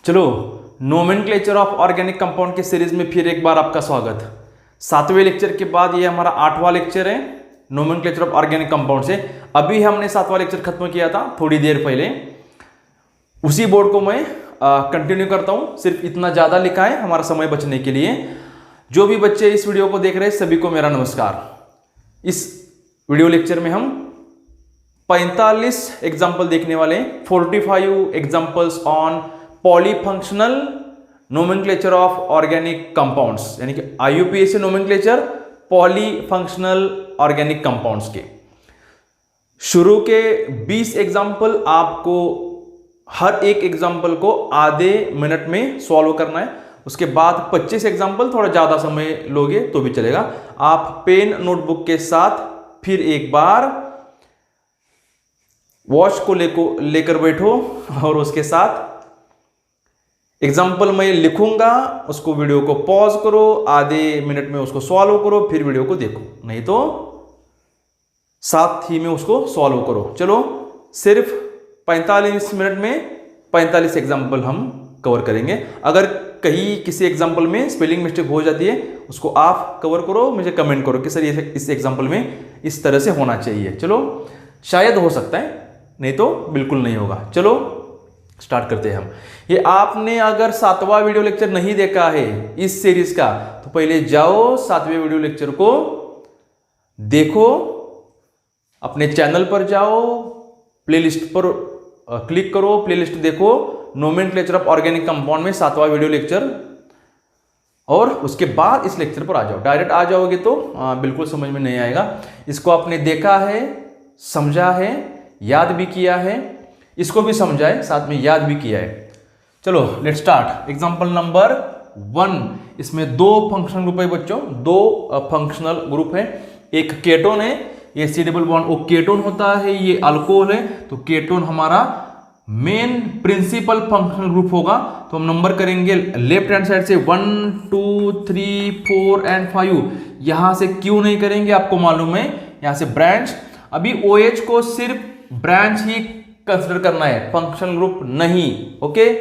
चलो, nomenclature of organic compound के series में फिर एक बार आपका स्वागत। 7वें लेक्चर के बाद ये हमारा 8वां लेक्चर है नोमेनक्लेचर ऑफ ऑर्गेनिक कंपाउंड से। अभी हमने 7वां लेक्चर खत्म किया था थोड़ी देर पहले, उसी बोर्ड को मैं कंटिन्यू करता हूं। सिर्फ इतना ज्यादा लिखा है हमारा समय बचने के लिए। जो भी बच्चे इस वीडियो को देख रहे हैं सभी को मेरा नमस्कार। इस वीडियो लेक्चर में हम 45 एग्जाम्पल देखने वाले हैं। 45 examples on polyfunctional nomenclature of organic compounds, यानी कि IUPAC nomenclature polyfunctional organic compounds के। शुरू के 20 एग्जाम्पल आपको हर एक एग्जाम्पल को आधे मिनट में सॉल्व करना है। उसके बाद 25 एग्जाम्पल थोड़ा ज्यादा समय लोगे तो भी चलेगा। आप पेन नोटबुक के साथ फिर एक बार वॉच को लेकर बैठो और उसके साथ एग्जाम्पल मैं लिखूंगा, उसको वीडियो को पॉज करो, आधे मिनट में उसको सॉल्व करो, फिर वीडियो को देखो, नहीं तो साथ ही में उसको सॉल्व करो। चलो, सिर्फ 45 मिनट में 45 एग्जाम्पल हम कवर करेंगे। अगर कहीं किसी एग्जाम्पल में स्पेलिंग मिस्टेक हो जाती है उसको आप कवर करो, मुझे कमेंट करो कि सर ये इस एग्जाम्पल में इस तरह से होना चाहिए। चलो, शायद हो सकता है, नहीं तो बिल्कुल नहीं होगा। चलो स्टार्ट करते हैं हम। ये आपने अगर 7वां वीडियो लेक्चर नहीं देखा है इस सीरीज का तो पहले जाओ 7वें वीडियो लेक्चर को देखो, अपने चैनल पर जाओ, प्लेलिस्ट पर क्लिक करो, प्लेलिस्ट देखो, नोमेनक्लेचर ऑफ ऑर्गेनिक कंपाउंड में 7वां वीडियो लेक्चर, और उसके बाद इस लेक्चर पर आ जाओ। डायरेक्ट आ जाओगे तो बिल्कुल समझ में नहीं आएगा। इसको आपने देखा है, समझा है, याद भी किया है, इसको भी समझा है, साथ में याद भी किया है। चलो लेट्स स्टार्ट। Example number 1। इसमें दो फंक्शनल ग्रुप है बच्चों, दो फंक्शनल ग्रुप है। एक केटोन है, ये C double bond O ketone होता है, ये अल्कोहल है, तो केटोन हमारा मेन प्रिंसिपल फंक्शनल ग्रुप होगा। तो हम नंबर करेंगे लेफ्ट हैंड साइड से 1 2 3 4 एंड 5। यहां से क्यों नहीं करेंगे आपको मालूम है, यहां से ब्रांच। अभी OH को सिर्फ ब्रांच ही कंसिडर करना है, फंक्शनल ग्रुप नहीं। ओके,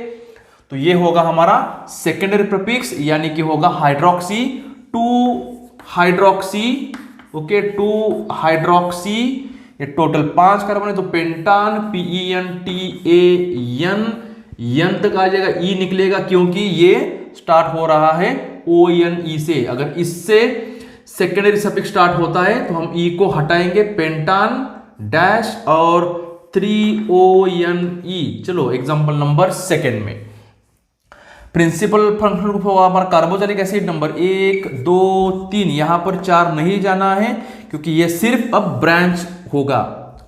तो ये होगा हमारा सेकेंडरी प्रीफिक्स, यानी कि होगा हाइड्रोक्सी, 2 हाइड्रोक्सी। Okay, 2 hydroxy. ये टोटल 5 कार्बन है, तो पेंटान, PENTAN, यन तक आ जाएगा, E निकलेगा क्योंकि ये स्टार्ट हो रहा है ONE से। अगर इससे सेकेंडरी सफिक्स स्टार्ट होता है तो हम E को हटाएंगे, पेंटान डैश और 3ONE। चलो एग्जांपल नंबर 2 में प्रिंसिपल फंक्शनल ग्रुप होगा हमारा कार्बोक्सिलिक एसिड नंबर 1 2 3। यहां पर 4 नहीं जाना है क्योंकि ये सिर्फ अब ब्रांच होगा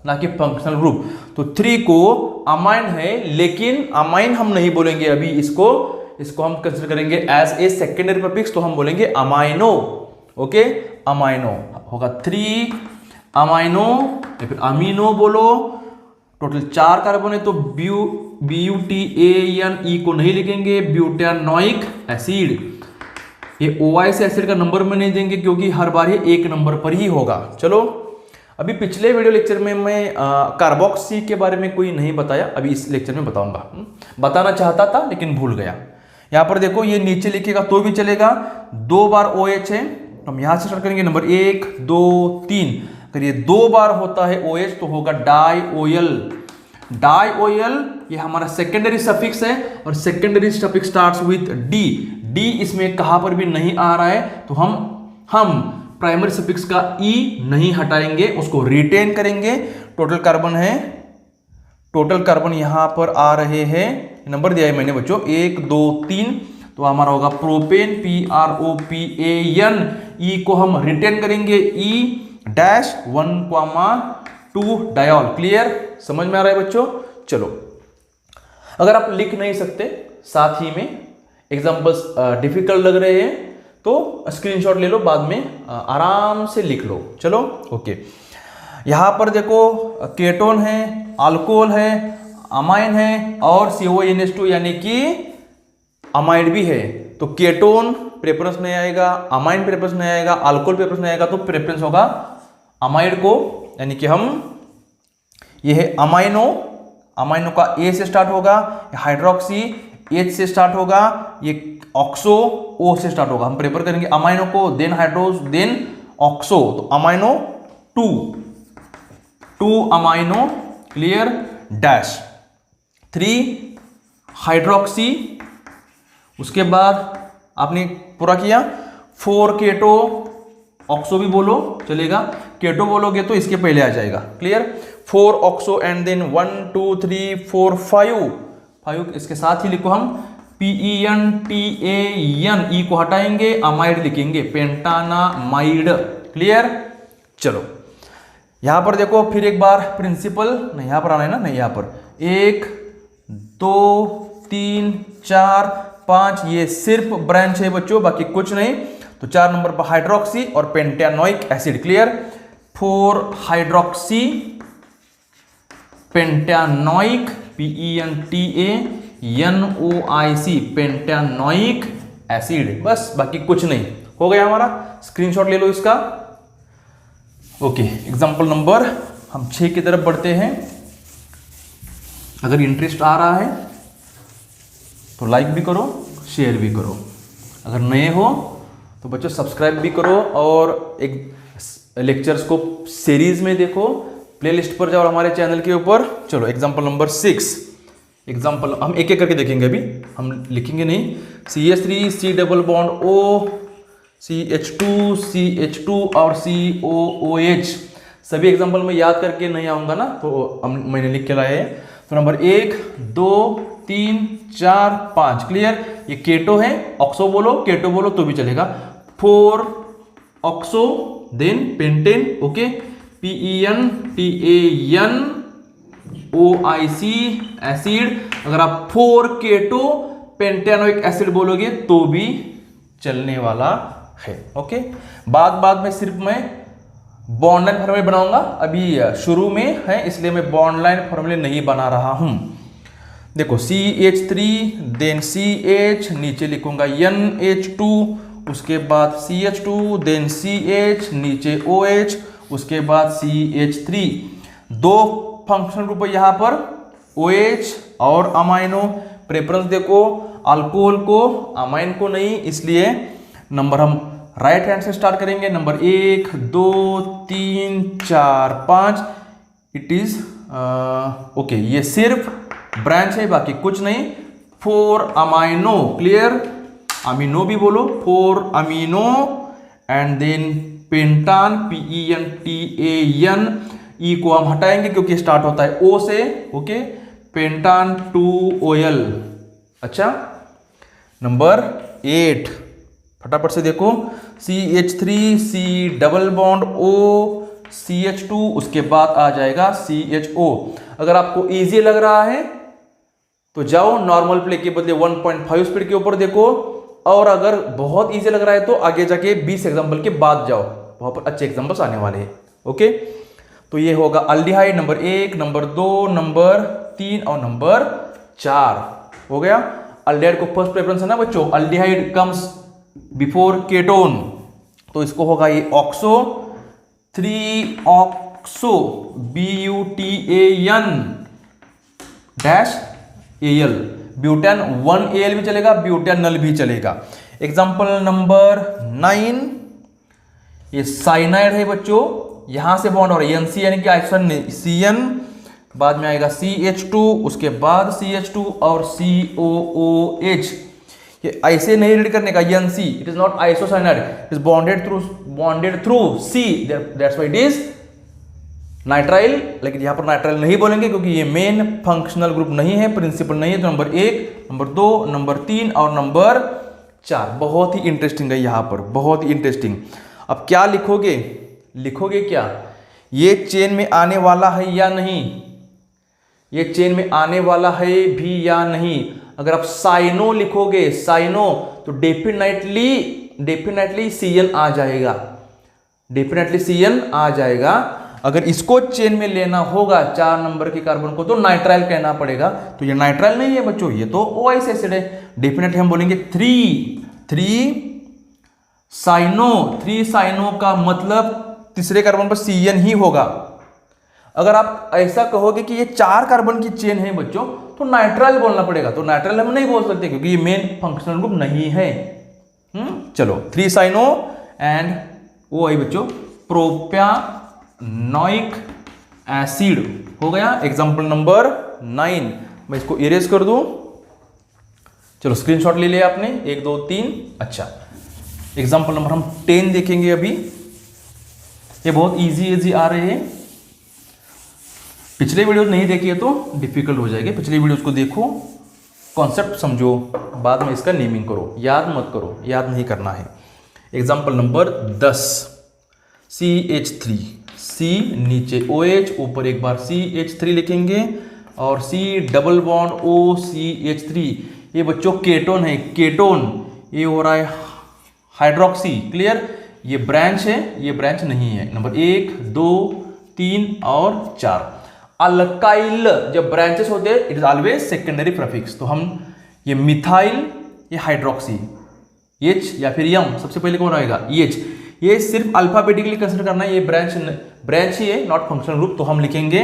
ना कि फंक्शनल ग्रुप। तो 3 को अमाइन है, लेकिन अमाइन हम नहीं बोलेंगे अभी, इसको हम कंसीडर करेंगे एज ए सेकेंडरी प्रीफिक्स, तो हम बोलेंगे अमाइनो। ओके, अमाइनो होगा 3 अमाइनो, या फिर अमीनो बोलो। टोटल 4 कार्बन है तो ब्यूटेन को नहीं लिखेंगे, ब्यूटेनोइक एसिड। ये OI से एसिड का नंबर में नहीं देंगे क्योंकि हर बार ये एक नंबर पर ही होगा। चलो, अभी पिछले वीडियो लेक्चर में मैं कार्बोक्सी के बारे में कोई नहीं बताया, अभी इस लेक्चर में बताऊंगा। बताना चाहता था लेकिन भूल गया। यहां पर देखो, ये नीचे लिखेगा तो भी चलेगा, 2 बार OH है, हम यहां से स्टार्ट करेंगे नंबर 1 2 3। अगर ये 2 बार होता है OH तो होगा डाइओयल। डाइओयल ये हमारा सेकेंडरी सफिक्स है, और secondary suffix starts with D। D इसमें कहां पर भी नहीं आ रहा है, तो हम प्राइमरी सफिक्स का E नहीं हटाएंगे, उसको रिटेन करेंगे। टोटल कार्बन है, टोटल कार्बन यहां पर आ रहे हैं, नंबर दिया है मैंने बच्चों 1 2 3, तो हमारा होगा प्रोपेन, PROPAN। E को हम रिटेन करेंगे, E डैश 1,2 डायोल। क्लियर, समझ में आ रहा है बच्चों? चलो, अगर आप लिख नहीं सकते, साथ ही में एग्जांपल्स डिफिकल्ट लग रहे हैं तो स्क्रीनशॉट ले लो, बाद में आराम से लिख लो। चलो ओके, यहां पर देखो केटोन है, अल्कोहल है, अमाइन है, और CONH2 यानी कि अमाइड भी है। तो केटोन प्रेफरेंस नहीं आएगा, अमाइन प्रेफरेंस नहीं आएगा, अल्कोहल प्रेफरेंस नहीं आएगा, तो प्रेफरेंस होगा अमाइड को, यानी कि हम ये है अमाइनो। अमाइनो का A से स्टार्ट होगा, हाइड्रोक्सी H से स्टार्ट होगा, ये ऑक्सो O से स्टार्ट होगा। हम प्रेफर करेंगे अमाइनो को, देन हाइड्रोस, देन ऑक्सो। तो amino 2 amino, clear, dash 3 hydroxy, उसके बाद आपने पूरा किया 4 केटो, ऑक्सो भी बोलो चलेगा, केटो बोलोगे तो इसके पहले आ जाएगा, क्लियर, 4 ऑक्सो एंड देन 1 2 3 4 5 इसके साथ ही लिखो हम PENTAN, ई को हटाएंगे, अमाइड लिखेंगे, पेंटानामाइड, क्लियर। चलो यहां पर देखो फिर एक बार प्रिंसिपल, नहीं यहां पर आना है ना, नहीं यहां पर 1 2 3 4 5, ये सिर्फ ब्रांच है बच्चों, बाकी कुछ नहीं। तो 4 नंबर पर हाइड्रोक्सी और pentanoic acid, clear, 4 hydroxy pentanoic, PENTANOIC, pentanoic acid, बस बाकी कुछ नहीं। हो गया हमारा, स्क्रीनशॉट ले लो इसका। ओके, एग्जांपल नंबर हम 6 की तरफ बढ़ते हैं। अगर इंटरेस्ट आ रहा है तो लाइक भी करो, शेयर भी करो, अगर नए हो तो बच्चों सब्सक्राइब भी करो, और एक लेक्चर्स को सीरीज में देखो, प्लेलिस्ट पर जाओ हमारे चैनल के ऊपर। चलो एग्जांपल नंबर 6, एग्जांपल हम एक एक करके देखेंगे, अभी हम लिखेंगे नहीं। CH3 C double bond O, CH2 CH2 और COOH, सभी एग्जांपल में याद करके नहीं आऊंगा ना, तो मैंने लिख के लाए हैं। तो नंबर 1 2 3 4 5, क्लियर, ये केटो है, ऑक्सो बोलो केटो बोलो तो भी चलेगा, 4 oxo, then pentane, okay, PENTANOIC acid. अगर आप 4 केटो पेंटानोइक एसिड बोलोगे तो भी चलने वाला है, ओके। बाद में सिर्फ मैं बॉन्ड लाइन फॉर्मूले बनाऊंगा, अभी शुरू में है इसलिए मैं बॉन्ड लाइन फॉर्मूले नहीं बना रहा हूं। देखो CH3 देन CH, नीचे लिखूंगा NH2, उसके बाद CH2 देन CH, नीचे OH, उसके बाद CH3। 2 फंक्शनल ग्रुप है यहाँ पर, OH और अमाइनो। प्रेफरेंस देखो अल्कोहल को, अमाइन को नहीं, इसलिए नंबर हम राइट हैंड से स्टार्ट करेंगे। नंबर 1 2 3 4 5, इट इज ओके, ये सिर्फ ब्रांच है बाकी कुछ नहीं। 4 अमाइनो, क्लियर, अमीनो भी बोलो, 4 अमीनो एंड देन पेंटान, PENTAN, ई को हम हटाएंगे क्योंकि स्टार्ट होता है O से, ओके, पेंटान 2OL। अच्छा, नंबर 8 फटाफट से देखो, CH3 C double bond O, CH2, उसके बाद आ जाएगा CHO। अगर आपको इजी लग रहा है तो जाओ नॉर्मल प्ले के बदले 1.5 स्पीड के ऊपर देखो, और अगर बहुत इजी लग रहा है तो आगे जाके 20 एग्जांपल के बाद जाओ, वहां पर अच्छे एग्जांपल्स आने वाले हैं, ओके। तो ये होगा अल्डिहाइड नंबर 1, नंबर 2, नंबर 3 और नंबर 4 हो गया। अल्डिहाइड को फर्स्ट प्रेफरेंस है ना बच्चों, अल्डिहाइड कम्स बिफोर केटोन, तो इसको होगा ये oxo, 3 oxo, BUTAN dash AL, butane 1AL भी चलेगा, ब्यूटेनल भी चलेगा। एग्जांपल नंबर 9, ये साइनाइड है बच्चों, यहां से बॉन्ड हो रहा है NC यानी कि CN, बाद में आएगा CH2, उसके बाद CH2 और COOH। ये ऐसे नहीं रीड करने का, NC, it is not isocyanide, it is bonded through C, that's why it is nitrile. लेकिन यहां पर नाइट्राइल नहीं बोलेंगे क्योंकि ये मेन फंक्शनल ग्रुप नहीं है, प्रिंसिपल नहीं है। तो नंबर 1, नंबर 2, नंबर 3 और नंबर 4 बहुत ही इंटरेस्टिंग है यहां पर, बहुत ही इंटरेस्टिंग। अब क्या लिखोगे, लिखोगे क्या, ये चेन में आने वाला है या नहीं, ये चेन में आने वाला है भी या नहीं। अगर आप साइनो लिखोगे, साइनो, तो डेफिनेटली CN आ जाएगा, डेफिनेटली CN आ जाएगा। अगर इसको चेन में लेना होगा 4 नंबर के कार्बन को तो नाइट्राइल कहना पड़ेगा, तो ये नाइट्राइल नहीं है बच्चों, ये तो OH एसिड है। डेफिनेटली हम बोलेंगे 3 साइनो, 3 साइनो का मतलब तीसरे कार्बन पर CN ही होगा। अगर आप ऐसा कहोगे कि ये 4 कार्बन की चेन है बच्चों, तो नाइट्राइल बोलना पड़ेगा। तो नाइट्राइल हम नहीं बोल सकते क्योंकि ये मेन फंक्शनल ग्रुप नहीं है। चलो 3 साइनो एंड वो आई बच्चों प्रोप्यानोइक एसिड हो गया। एग्जाम्पल नंबर 9, मैं इसको इरेज कर दूं। चलो स्क्रीनशॉट ले लिया आपने, 1 2 3। अच्छा, एग्जाम्पल नंबर हम 10 देखेंगे अभी। ये बहुत इजी आ रहे हैं। पिछले वीडियो नहीं देखी है तो डिफिकल्ट हो जाएगी। पिछले वीडियोस को देखो, कॉन्सेप्ट समझो, बाद में इसका नेमिंग करो। याद मत करो, याद नहीं करना है। एग्जाम्पल नंबर 10, CH3, C नीचे OH, ऊपर एक बार CH3 लिखेंगे और C double bond O CH3। ये बच्चों केटोन है, केटोन। ये हो रहा है हाइड्रोक्सी। क्लियर? ये ब्रांच है, ये ब्रांच नहीं है। नंबर 1 2 3 और 4। अल्काइल जब ब्रांचेस होते हैं it is always secondary prefix. तो हम ये मिथाइल, ये हाइड्रोक्सी, H या फिर यम, सबसे पहले कौन आएगा? H। ये सिर्फ अल्फाबेटिकली कंसिडर करना है, ये ब्रांच ही है, नॉट फंक्शनल ग्रुप। तो हम लिखेंगे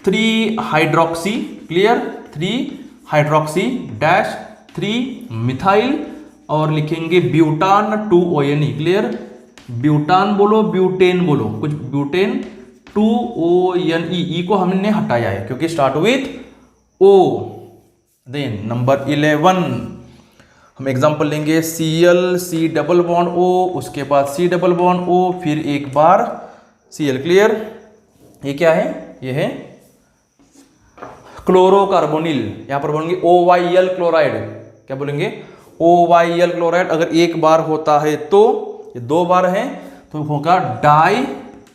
3 hydroxy. Clear? 3 hydroxy dash 3 methyl और लिखेंगे ब्यूटान 2ONE। क्लियर? ब्यूटान बोलो, ब्यूटेन बोलो, कुछ ब्यूटेन 2ONE। ई को हमने हटाया है क्योंकि start with O। Then number 11 हम एग्जांपल लेंगे Cl, C double bond O, उसके बाद C डबल बॉन्ड O, फिर एक बार Cl। क्लियर? ये क्या है? ये है क्लोरोकार्बोनिल। यहां पर बोलेंगे OYl क्लोराइड। क्या बोलेंगे? OYl chloride. अगर एक बार होता है तो, ये 2 बार है तो होगा डाई,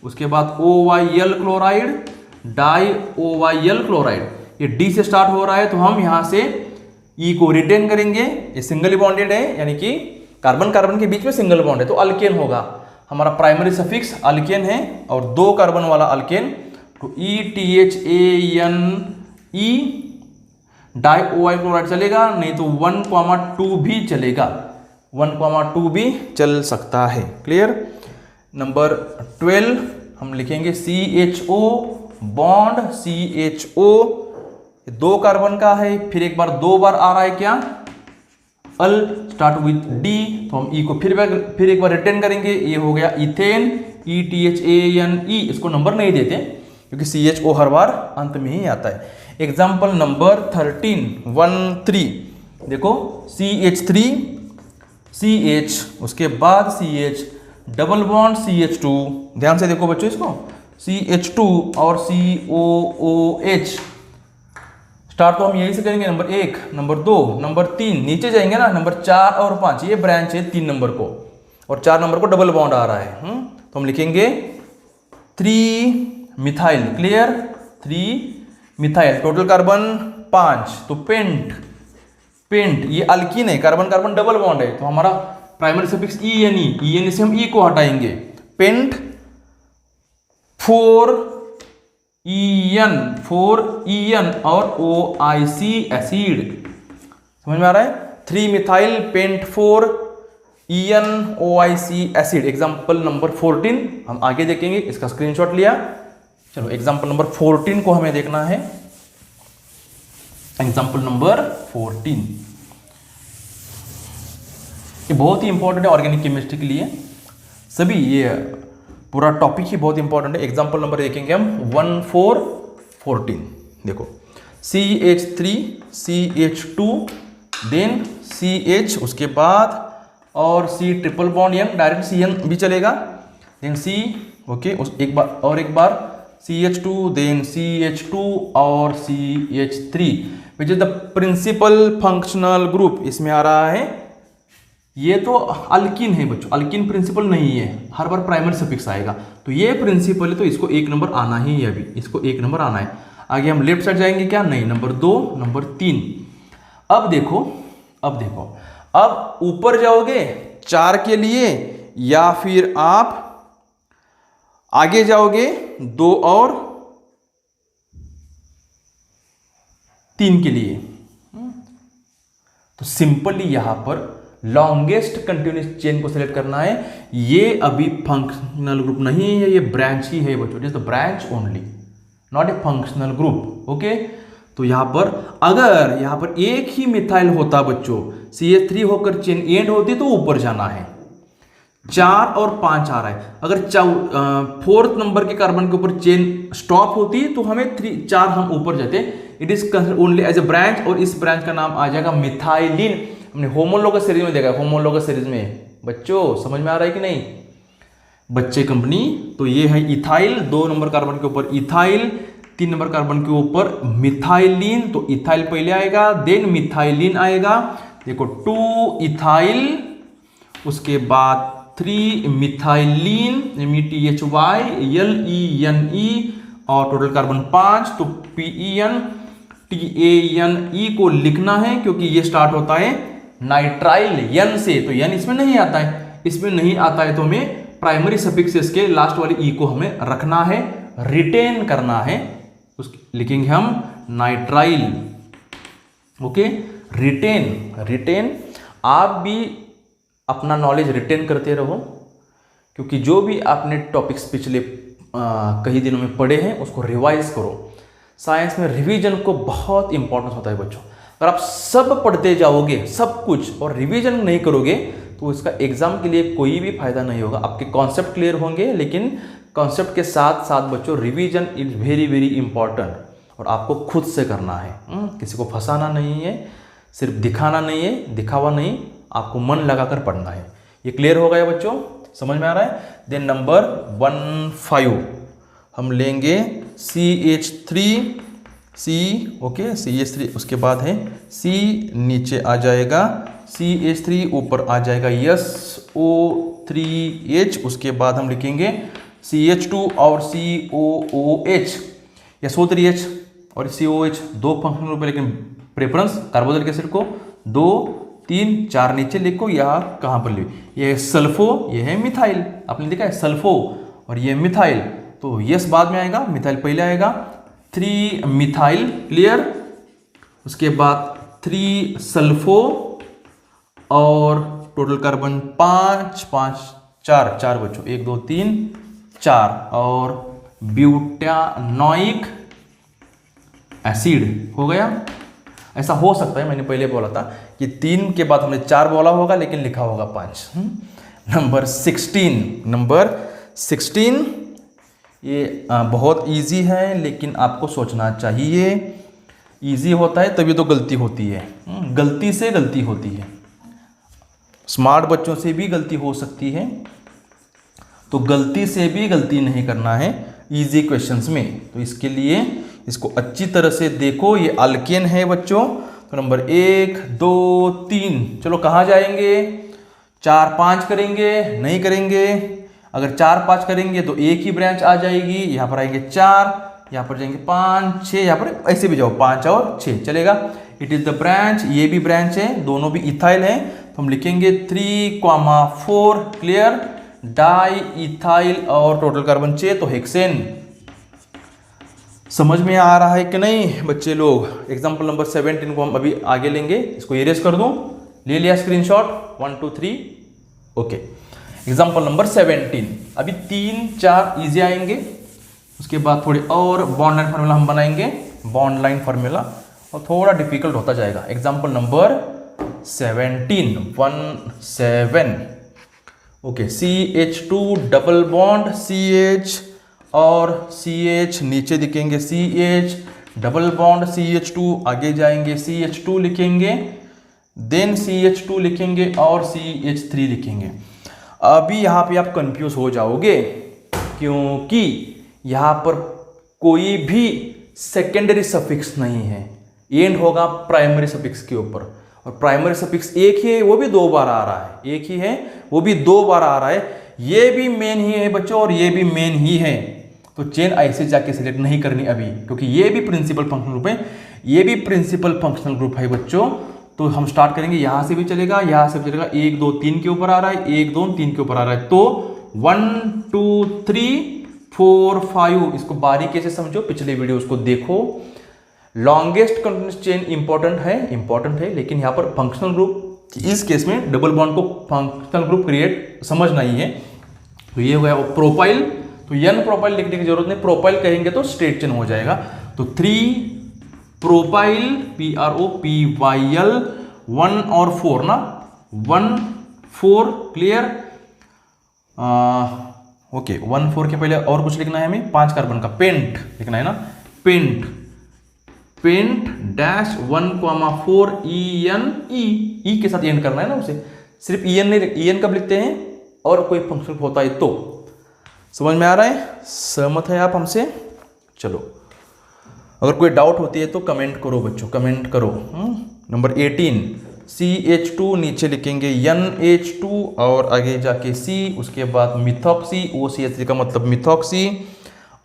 उसके बाद OYl chloride, di OYl chloride. ये D से स्टार्ट हो रहा है तो हम यहां से E को रिटेन करेंगे। ये सिंगल बॉन्डेड है, यानी कि कार्बन कार्बन के बीच में सिंगल बॉन्ड है तो अल्केन होगा। हमारा प्राइमरी सफिक्स अल्केन है और 2 कार्बन वाला अल्केन तो ETHANE डाई OI क्लोराइड चलेगा, नहीं तो 1,2 भी चलेगा, 1,2 भी चल सकता है। क्लियर? नंबर 12 हम लिखेंगे CHO बॉन्ड CHO, 2 कार्बन का है, फिर एक बार 2 बार आ रहा है क्या? अल स्टार्ट विथ D, तो हम E को फिर एक बार रिटर्न करेंगे। ये हो गया इथेन, ETHANE। इसको नंबर नहीं देते क्योंकि CHO हर बार अंत में ही आता है। एग्जाम्पल नंबर 13 देखो CH3 CH, उसके बाद CH डबल बॉन्ड CH2। ध्यान से देखो बच्चों इसको, CH2 और COOH। स्टार्ट तो हम यही से करेंगे, नंबर 1, नंबर 2, नंबर 3, नीचे जाएंगे ना, नंबर 4 और 5। ये ब्रांच है 3 नंबर को और 4 नंबर को डबल बॉन्ड आ रहा है। तो हम लिखेंगे 3 methyl. Clear? 3 methyl, total carbon 5। तो पेंट ये अल्कीन है, कार्बन कार्बन डबल बॉन्ड है तो हमारा प्राइमरी सफिक्स ENE से हम E को हटाएंगे। पेंट 4 EN और OIC एसिड। समझ में आ रहा है? 3 methyl paint 4 EN OIC acid. Example number 14 हम आगे देखेंगे, इसका स्क्रीनशॉट लिया। चलो एग्जाम्पल नंबर 14 को हमें देखना है। एग्जाम्पल नंबर 14 ये बहुत ही इंपॉर्टेंट है ऑर्गेनिक केमिस्ट्री के लिए। सभी ये पूरा टॉपिक ही बहुत इंपॉर्टेंट है। एग्जाम्पल नंबर देखेंगे हम 14 देखो CH3 CH2 देन CH, उसके बाद और C triple bond N, direct CN भी चलेगा, देन C। ओके, एक बार CH2 देन CH2 और CH3 which is the principal functional group. इसमें आ रहा है, ये तो अल्किन है बच्चों, अल्किन प्रिंसिपल नहीं है, हर बार प्राइमरी सफिक्स आएगा। तो ये प्रिंसिपल है तो इसको 1 नंबर आना ही है, अभी इसको 1 नंबर आना है। आगे हम लेफ्ट साइड जाएंगे क्या? नहीं, नंबर 2, नंबर 3। अब देखो अब ऊपर जाओगे 4 के लिए या फिर आप आगे जाओगे 2 और 3 के लिए। तो सिंपली यहां पर लॉन्गेस्ट कंटिन्यूस चेन को सिलेक्ट करना है। ये अभी फंक्शनल ग्रुप नहीं है, ये ब्रांच ही है बच्चों। It is the branch only, not a functional group. Okay, तो यहाँ पर अगर यहाँ पर एक ही मिथाइल होता बच्चों, CH3 होकर चेन एंड होती तो ऊपर जाना है। 4 और 5 आ रहा है, अगर 4th नंबर के कार्बन के ऊपर चेन स्टॉप होती तो हमें 4 हम ऊपर जाते। It is considered only as a branch, और इस ब्रांच का नाम आ जाएगा मिथाइलिन। हमने होमोलोगस सीरीज में देखा है, होमोलोगस सीरीज में बच्चों समझ में आ रहा है कि नहीं बच्चे कंपनी। तो ये है इथाइल, 2 नंबर कार्बन के ऊपर इथाइल, 3 नंबर कार्बन के ऊपर मिथाइलिन। तो इथाइल पहले आएगा, देन मिथाइलिन आएगा। देखो 2 इथाइल, उसके बाद 3 मिथाइलिन, METHY LENE, और टोटल कार्बन 5। तो PEN TANE को लिखना है क्योंकि ये स्टार्ट होता है नाइट्राइल N से, तो N इसमें नहीं आता है, इसमें नहीं आता है तो हमें प्राइमरी सफिक्सेस के लास्ट वाली E को हमें रखना है, रिटेन करना है, लिखेंगे हम नाइट्राइल। Okay, retain. आप भी अपना नॉलेज रिटेन करते रहो, क्योंकि जो भी आपने टॉपिक्स पिछले कई दिनों में पढ़े हैं उसको रिवाइज करो। साइंस में रिवीजन को बहुत इंपॉर्टेंस होता है बच्चों। अगर आप सब पढ़ते जाओगे सब कुछ और रिवीजन नहीं करोगे तो इसका एग्जाम के लिए कोई भी फायदा नहीं होगा। आपके कॉन्सेप्ट क्लियर होंगे, लेकिन कॉन्सेप्ट के साथ साथ बच्चों revision is very very important, और आपको खुद से करना है। किसी को फंसाना नहीं है, सिर्फ दिखाना नहीं है, दिखावा नहीं, आपको मन लगाकर पढ़ना है। ये क्लियर हो गया बच्चों, समझ में आ रहा है। देन नंबर 15 हम लेंगे CH3C। ओके, CH3 उसके बाद है C, नीचे आ जाएगा CH3, ऊपर आ जाएगा SO3H, उसके बाद हम लिखेंगे CH2 और COOH। SO3H और COH 2 फंक्शनल ग्रुप है, लेकिन प्रेफरेंस कार्बोक्सिलिक एसिड को 2 3 4 नीचे लिखो, यहाँ कहाँ पर लिखो, ये सल्फो, ये है मिथाइल, आपने देखा है सल्फो, और ये मिथाइल। तो यस बाद में आएगा, मिथाइल पहले आएगा। 3 मिथाइल, क्लियर। उसके बाद 3 सल्फो, और टोटल कार्बन 5 5 4 बच्चों, 1 2 3 4, और ब्यूटानोइक एसिड हो गया। ऐसा हो सकता है, मैंने पहले बोला था कि 3 के बाद हमने 4 बोला होगा, लेकिन लिखा होगा 5। नंबर 16 ये बहुत इजी है, लेकिन आपको सोचना चाहिए। इजी होता है तभी तो गलती होती है, गलती से गलती होती है। स्मार्ट बच्चों से भी गलती हो सकती है, तो गलती से भी गलती नहीं करना है इजी क्वेश्चंस में। तो इसके लिए इसको अच्छी तरह से देखो। ये अल्केन है बच्चों, तो नंबर 1 2 3, चलो कहाँ जाएंगे, 4 5 करेंगे, नहीं करेंगे। अगर 4 5 करेंगे तो एक ही ब्रांच आ जाएगी, यहाँ पर आएंगे 4, यहाँ पर जाएंगे 5 6, यहाँ पर ऐसे भी जाओ 5 और 6 चलेगा। इट इज द ब्रांच, ये भी ब्रांच है, दोनों भी इथाइल है, तो हम लिखेंगे 3,4, क्लियर। डाई इथाइल और टोटल कार्बन 6, तो हेक्सेन। समझ में आ रहा है कि नहीं बच्चे लोग। एग्जाम्पल नंबर 17 को हम अभी आगे लेंगे, इसको इरेज कर दूं, ले लिया स्क्रीनशॉट 1 2 3। ओके, एग्जाम्पल नंबर 17, अभी 3 4 इजी आएंगे, उसके बाद थोड़े और बॉन्ड लाइन फार्मूला हम बनाएंगे, बॉन्ड लाइन फार्मूला, और थोड़ा डिफिकल्ट होता जाएगा। Example number 17 17। Okay, CH2 double bond CH और CH, नीचे दिखेंगे CH डबल बॉन्ड CH2, आगे जाएंगे CH2 लिखेंगे, देन CH2 लिखेंगे और CH3 लिखेंगे। अभी यहाँ पे आप कंफ्यूज हो जाओगे, क्योंकि यहाँ पर कोई भी सेकेंडरी सफिक्स नहीं है, एंड होगा प्राइमरी सफिक्स के ऊपर, और प्राइमरी सफिक्स एक ही है, वो भी 2 बार आ रहा है, एक ही है वो भी 2 बार आ रहा है। ये भी मेन ही है बच्चों, और ये भी मेन ही है, तो चेन ऐसे जाके सिलेक्ट नहीं करनी अभी, क्योंकि ये भी प्रिंसिपल फंक्शनल ग्रुप है, ये भी प्रिंसिपल फंक्शनल ग्रुप है बच्चों। तो हम स्टार्ट करेंगे, यहां से भी चलेगा, यहां से भी चलेगा, 1 2 3 के ऊपर आ रहा है, 1 2 3 के ऊपर आ रहा है, तो 1 2 3 4 5, इसको बारीकी से समझो, पिछले वीडियो उसको देखो। लॉन्गेस्ट कंटिन्यूअस चेन इंपॉर्टेंट है, लेकिन यहाँ पर फंक्शनल ग्रुप, इस केस में डबल बॉन्ड को फंक्शनल ग्रुप क्रिएट समझना ही है। तो ये हो गया प्रोपाइल, तो एन प्रोपाइल लिखने की जरूरत नहीं, प्रोपाइल कहेंगे तो स्ट्रेट चेन हो जाएगा। तो 3 प्रोपाइल, PROPYL 1 और 4 ना, 1 4 क्लियर। ओके 1 4 के पहले और कुछ लिखना है हमें, 5 कार्बन का पेंट लिखना है ना, पेंट डैश 1,4 EN, ई के साथ एंड करना है ना उसे, सिर्फ EN नहीं, EN कब लिखते हैं और कोई फंक्शन होता है तो। समझ में आ रहा है, सहमत है आप हमसे? चलो अगर कोई डाउट होती है तो कमेंट करो बच्चों, कमेंट करो। नंबर 18 CH2 नीचे लिखेंगे NH2 और आगे जाके C, उसके बाद मिथॉक्सी, OCH3 का मतलब मिथॉक्सी,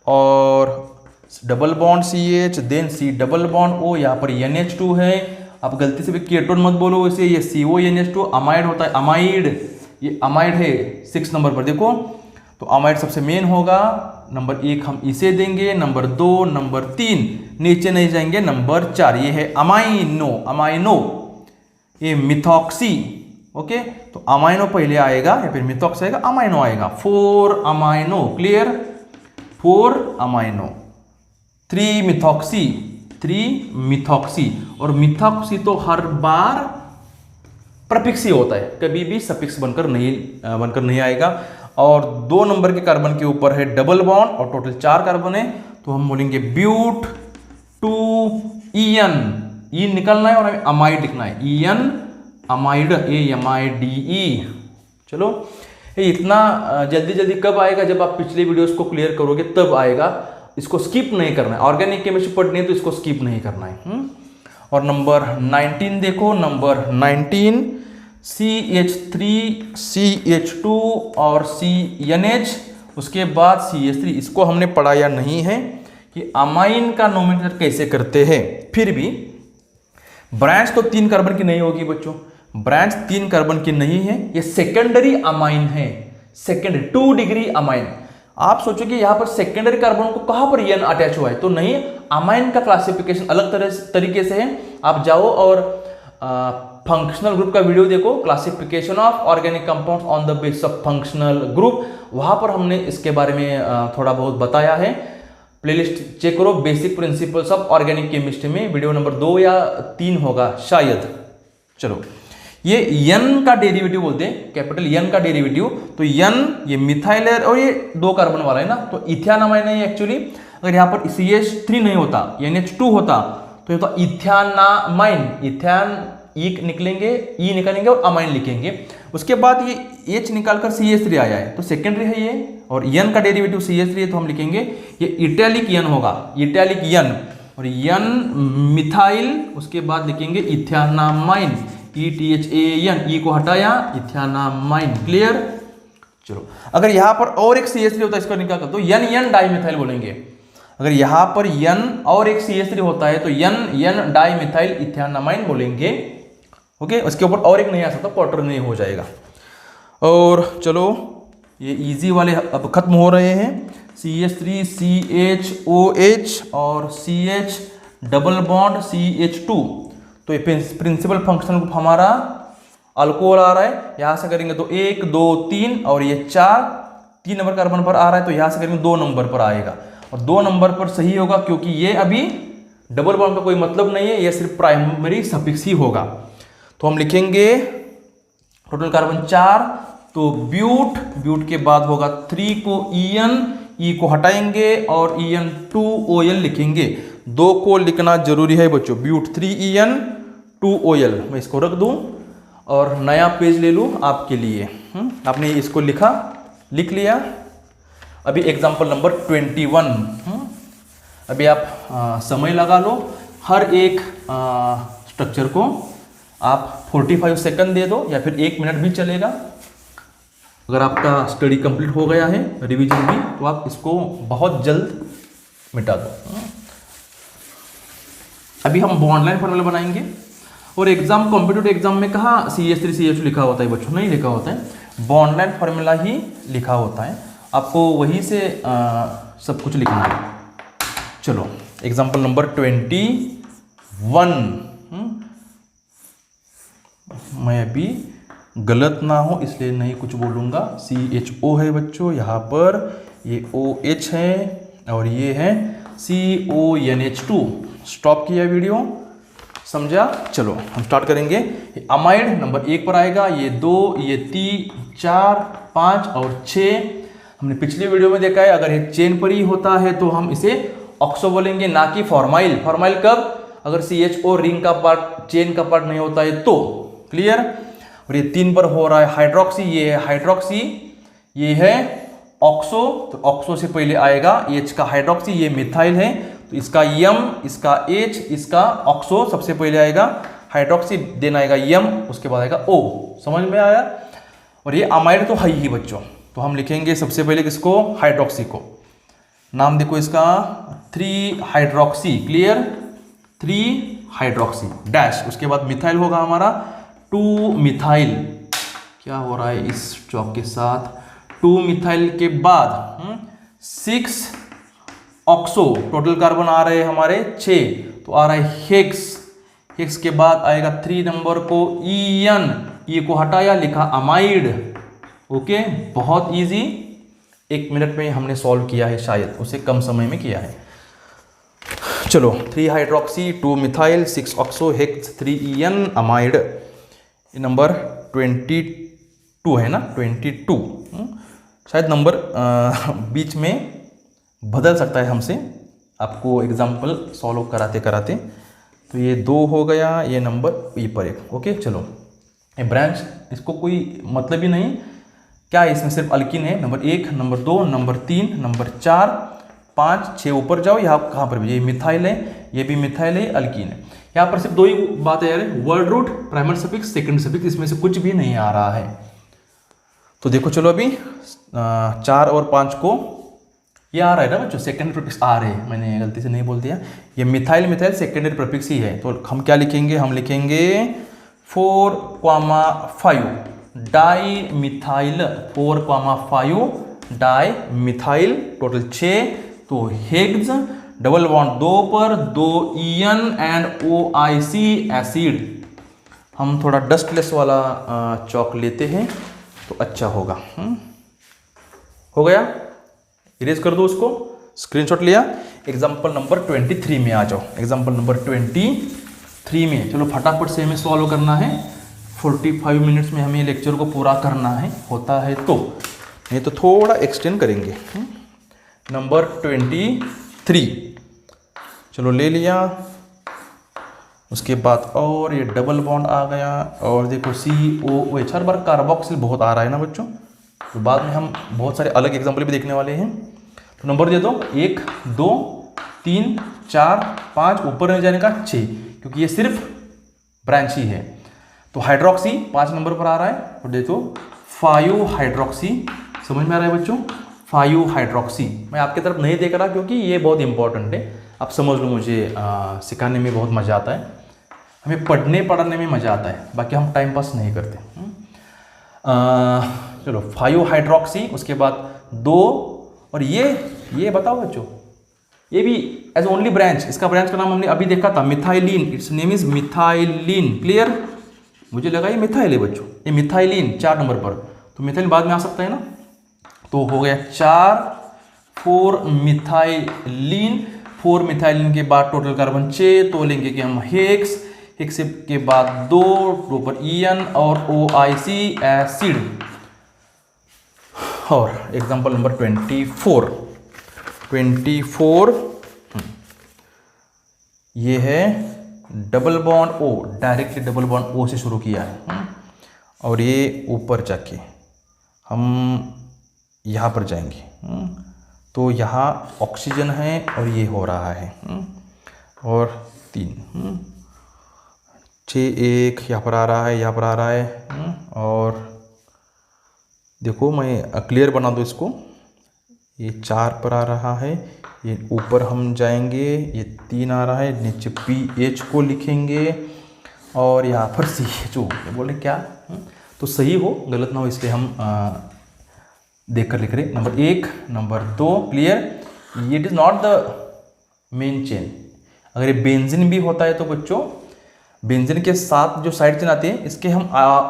और double bond CH, then C double bond O, यहाँ पर NH2 है। आप गलती से भी कीटोन मत बोलो इसे, ये CONH2 अमाइड होता है, अमाइड, ये अमाइड है 6 नंबर पर देखो, तो अमाइड सबसे मेन होगा। नंबर 1 हम इसे देंगे, नंबर 2, नंबर 3 नीचे नहीं जाएंगे, नंबर 4 ये है अमाइनो, ये मिथॉक्सी। ओके तो अमाइनो पहले आएगा या फिर मिथॉक्सी आएगा, अमाइनो आएगा। 4 अमाइनो क्लियर, 4 अमाइनो, 3 मिथॉक्सी, और मिथॉक्सी तो हर बार प्रफिक्स ही होता है, कभी भी सफिक्स बनकर नहीं आएगा। और 2 नंबर के कार्बन के ऊपर है डबल बॉन्ड और टोटल 4 कार्बन है, तो हम बोलेंगे ब्यूट 2 EN, ई निकलना है और हमें अमाइड लिखना है, EN अमाइड, AMIDE। चलो ये इतना जल्दी कब आएगा, जब आप पिछले वीडियोस को क्लियर करोगे तब आएगा, इसको स्किप नहीं करना है। ऑर्गेनिक केमिस्ट्री पढ़नी है तो इसको स्किप नहीं करना है। और नंबर 19 देखो, नंबर 19 CH3 CH2 और CNH, उसके बाद CH3, इसको हमने पढ़ाया नहीं है कि अमाइन का नोमेनक्लेचर कैसे करते हैं। फिर भी ब्रांच तो 3 कार्बन की नहीं होगी बच्चों, ब्रांच 3 कार्बन की नहीं है, ये सेकेंडरी अमाइन है, सेकेंडरी 2 डिग्री अमाइन। आप सोचोगे यहाँ पर सेकेंडरी कार्बन को कहाँ पर EN अटैच हुआ है, तो नहीं, अमाइन का क्लासिफिकेशन अलग तरीके से है। आप जाओ और फंक्शनल ग्रुप का वीडियो देखो, classification of organic compounds on the basis of functional group, वहां पर हमने इसके बारे में थोड़ा बहुत बताया है। प्लेलिस्ट चेक करो, basic principles of organic chemistry में वीडियो नंबर 2 या 3 होगा शायद। चलो ये N का डेरिवेटिव बोलते हैं, कैपिटल N का डेरिवेटिव, तो N ये मिथाइल है और ये 2 कार्बन वाला है ना, तो इथेनॉमाइन है एक्चुअली। अगर यहाँ पर CH3 नहीं होता, NH2 होता तो ये होता इथेनॉमाइन, इथेन ई निकलेंगे, ई निकालेंगे और अमाइन लिखेंगे। उसके बाद ये H निकालकर CH3 आया है तो सेकेंडरी है ये, और N का डेरिवेटिव CH3 है तो हम लिखेंगे ये इटैलिक N होगा, इटैलिक N, और N मिथाइल, उसके बाद लिखेंगे इथेनॉमाइन, ETHAN, ई को हटाया, इथेनॉमाइन क्लियर। चलो अगर यहाँ पर और एक CH3 होता है इसको निकाल तो N डाइमिथाइल बोलेंगे। अगर यहाँ पर N और एक CH3 होता है तो N डाइमिथाइल इथेनॉमाइन बोलेंगे। ओके उसके ऊपर और एक नहीं आ सकता, क्वार्टर नहीं हो जाएगा। और चलो ये इजी वाले अब खत्म हो रहे हैं, CH3 CHOH और CH डबल बॉन्ड CH2, तो ये प्रिंसिपल फंक्शनल ग्रुप हमारा अल्कोहल आ रहा है, यहाँ से करेंगे तो 1 2 3 और ये 3 नंबर कार्बन पर आ रहा है तो यहाँ से करेंगे 2 नंबर पर आएगा, और 2 नंबर पर सही होगा क्योंकि ये अभी डबल बॉन्ड का कोई मतलब नहीं है, ये सिर्फ प्राइमरी सफिक्स ही होगा। तो हम लिखेंगे टोटल कार्बन 4, तो ब्यूट के बाद होगा 3 को EN, ई को हटाएंगे और EN2OL लिखेंगे। 2 को लिखना जरूरी है बच्चों, ब्यूट 3 EN 2 OL। मैं इसको रख दूं और नया पेज ले लूं आपके लिए। आपने इसको लिख लिया। अभी एग्जाम्पल नंबर 21, अभी आप समय लगा लो, हर एक स्ट्रक्चर को आप 45 सेकंड दे दो या फिर 1 मिनट भी चलेगा। अगर आपका स्टडी कंप्लीट हो गया है, रिवीजन भी, तो आप इसको बहुत जल्द मिटा दो। अभी हम बॉन्ड लाइन फॉर्मूला बनाएंगे, और एग्जाम कॉम्पिटिटिव एग्जाम में कहाँ CH3 CH2 लिखा होता है बच्चों, नहीं लिखा होता है, बॉन्ड लाइन फॉर्मूला ही लिखा होता है, आपको वहीं से सब कुछ लिखना है। चलो एग्जाम्पल नंबर 21, मैं अभी गलत ना हो इसलिए नहीं कुछ बोलूँगा। CHO है बच्चों, यहाँ पर ये OH है और ये है CONH2। स्टॉप किया वीडियो, समझा। चलो हम स्टार्ट करेंगे। अमाइड नंबर 1 पर आएगा, ये 2, ये 3, 4, 5 और 6 हमने पिछले वीडियो में देखा है। अगर ये चेन पर ही होता है तो हम इसे ऑक्सो बोलेंगे, ना कि फॉर्माइल। फॉर्माइल कब? अगर CHO रिंग का पार्ट चेन का पार्ट नहीं होता है तो। क्लियर। और ये 3 पर हो रहा है हाइड्रोक्सी, ये है हाइड्रोक्सी, ये है ऑक्सो। तो ऑक्सो से पहले आएगा H का हाइड्रोक्सी, ये मिथाइल है तो इसका M, इसका H, इसका ऑक्सो सबसे पहले आएगा हाइड्रोक्सी, देन आएगा M, उसके बाद आएगा O। समझ में आया। और ये अमाइड तो है ही बच्चों, तो हम लिखेंगे सबसे पहले किसको? हाइड्रोक्सी को। नाम देखो इसका 3 हाइड्रोक्सी। Clear, 3 hydroxy dash. उसके बाद मिथाइल होगा हमारा 2 मिथाइल। क्या हो रहा है इस चौक के साथ? 2 मिथाइल के बाद 6 ऑक्सो, टोटल कार्बन आ रहे हैं हमारे 6, तो आ रहा है हेक्स। हेक्स के बाद आएगा 3 नंबर को EN, ये को हटाया, लिखा अमाइड। ओके, बहुत इजी, 1 मिनट में हमने सॉल्व किया है, शायद उससे कम समय में किया है। चलो 3 hydroxy, 2 methyl, 6 oxo, hex, 3 EN, amide. Number 22 है ना, 22। शायद नंबर बीच में बदल सकता है हमसे, आपको एग्जाम्पल सॉल्व कराते कराते। तो ये 2 हो गया, ये नंबर ई पर 1। ओके चलो, ये ब्रांच इसको कोई मतलब ही नहीं, क्या है इसमें सिर्फ अल्किन है। नंबर 1, नंबर 2, नंबर 3, नंबर 4, 5, 6 ऊपर जाओ, यहाँ कहाँ पर भी ये मिथाइल है, ये भी मिथाइल है, अल्किन है। यहाँ पर सिर्फ 2 ही बात है यार, word root, primary suffix, second suffix, इसमें से कुछ भी नहीं आ रहा है। तो देखो चलो अभी 4 और 5 को ये आ रहा है ना बच्चों, सेकेंडरी प्रीफिक्स आ रहे हैं, मैंने गलती से नहीं बोल दिया। ये मिथाइल मिथाइल सेकेंडरी प्रीफिक्स ही है, तो हम क्या लिखेंगे? हम लिखेंगे 4,5 di methyl, 4,5 di methyl, total 6। तो हेग्स, डबल बॉन्ड 2 पर 2 EN एंड OIC एसिड। हम थोड़ा डस्टलेस वाला चौक लेते हैं तो अच्छा होगा। हो गया, इरेज कर दो उसको, स्क्रीनशॉट लिया। एग्जाम्पल नंबर 23 में आ जाओ। एग्जाम्पल नंबर 23 में चलो फटाफट से हमें सॉल्व करना है। 45 मिनट्स में हमें लेक्चर को पूरा करना है, होता है तो, नहीं तो थोड़ा एक्सटेंड करेंगे। नंबर 23 चलो ले लिया। उसके बाद और ये डबल बॉन्ड आ गया, और देखो COOH, हर बार कार्बोक्सिल बहुत आ रहा है ना बच्चों, तो बाद में हम बहुत सारे अलग एग्जाम्पल भी देखने वाले हैं। तो नंबर दे दो 1, 2, 3, 4, 5, ऊपर नहीं जाने का 6, क्योंकि ये सिर्फ ब्रांच ही है। तो हाइड्रोक्सी 5 नंबर पर आ रहा है, तो देखो 5 हाइड्रोक्सी। समझ में आ रहा है बच्चों? 5 हाइड्रोक्सी। मैं आपकी तरफ नहीं देख रहा क्योंकि ये बहुत इंपॉर्टेंट है, आप समझ लो। मुझे सिखाने में बहुत मज़ा आता है, हमें पढ़ने में मज़ा आता है, बाकी हम टाइम पास नहीं करते। चलो 5 हाइड्रोक्सी, उसके बाद 2, और ये बताओ बच्चों, ये भी एज ओनली ब्रांच, इसका ब्रांच का नाम हमने अभी देखा था, methylene. It's name is methylene. Clear, मुझे लगा ये मिथाइल है बच्चों, ये मिथाइलिन 4 नंबर पर, तो मिथाइल बाद में आ सकता है ना। तो हो गया 4 मिथाइलिन। 4 मिथाइलिन के बाद टोटल कार्बन 6, तो लेंगे कि हम हेक्स, हेक्स के बाद 2 पर EN और OIC एसिड। और एग्जाम्पल नंबर 24 ये है double bond O, directly double bond O से शुरू किया है, और ये ऊपर जाके हम यहाँ पर जाएंगे, तो यहाँ ऑक्सीजन है और ये हो रहा है, और 3 6 1 यहाँ पर आ रहा है, यहाँ पर आ रहा है। और देखो मैं क्लियर बना दूँ इसको, ये 4 पर आ रहा है, ये ऊपर हम जाएंगे, ये 3 आ रहा है, नीचे PH को लिखेंगे, और यहाँ पर CHO बोले क्या, तो सही हो गलत ना हो इसलिए हम देख कर लिख रहे। Number 1, number 2। Clear, it is not the main chain. अगर ये बेंजीन भी होता है तो बच्चों, बेंजीन के साथ जो साइड चेन आती है, इसके हम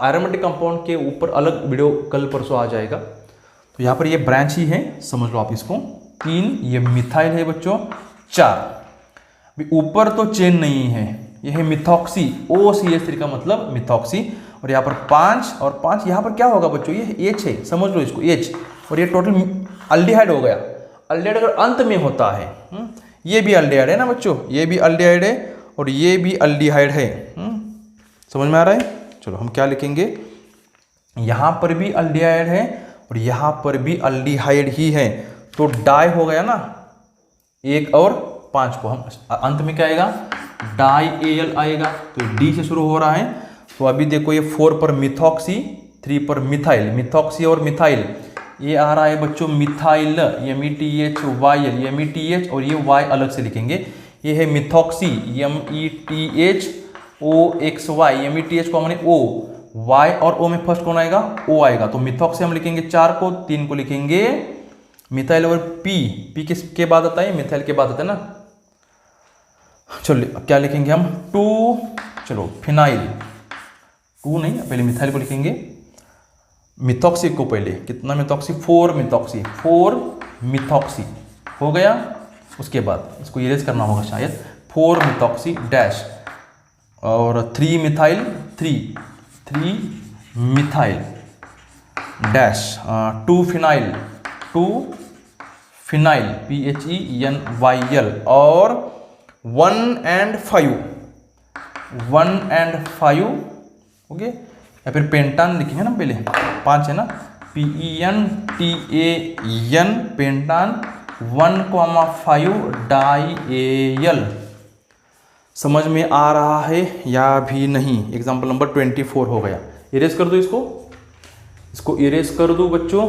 एरोमेटिक कंपाउंड के ऊपर अलग वीडियो कल परसों आ जाएगा। तो यहाँ पर ये ब्रांच ही है, समझ लो आप इसको। 3 ये मिथाइल है बच्चों। 4 ऊपर तो चेन नहीं है, यह है मिथॉक्सी, OCH3 का मतलब मिथॉक्सी। और यहाँ पर 5 और 5, यहाँ पर क्या होगा बच्चों, ये H है, समझ लो इसको H, और ये टोटल अल्डिहाइड हो गया। अल्डिहाइड अगर अंत में होता है, ये भी अल्डिहाइड है ना बच्चों, ये भी अल्डिहाइड है और ये भी अल्डिहाइड है। समझ में आ रहा है? चलो हम क्या लिखेंगे, यहाँ पर भी अल्डिहाइड है और यहाँ पर भी अल्डिहाइड ही है, तो डाई हो गया ना। 1 और 5 को हम अंत में क्या आएगा, डाई AL आएगा, तो D से शुरू हो रहा है। तो अभी देखो ये 4 पर मिथॉक्सी, 3 पर मिथाइल, मिथॉक्सी और मिथाइल, ये आ रहा है बच्चों मिथाइल, METHYL, ये METH और ये Y अलग से लिखेंगे। ये है मिथॉक्सी, METHOXY, METH को हमने O, Y और O में फर्स्ट कौन आएगा, O आएगा, तो मिथॉक्सी हम लिखेंगे 4 को, 3 को लिखेंगे मिथाइल, और P किसके बाद आता है, मिथाइल के बाद आता है ना। चलो क्या लिखेंगे हम, 2, चलो फिनाइल, 2 नहीं, पहले मिथाइल को लिखेंगे, मिथॉक्सी को पहले, कितना मिथॉक्सी, 4 मिथॉक्सी, 4 मिथॉक्सी हो गया। उसके बाद इसको इरेज करना होगा शायद, 4 मिथॉक्सी डैश, और 3 methyl, 3 methyl dash, 2 phenyl, 2 phenyl PHENYL, और 1 and 5, ओके। या फिर पेंटान लिखेंगे ना, पहले 5 है ना, PENTAN पेंटान, 1,5 डाई AL। समझ में आ रहा है या भी नहीं? एग्जाम्पल नंबर 24 हो गया। इरेज कर दो इसको इरेज कर दो बच्चों,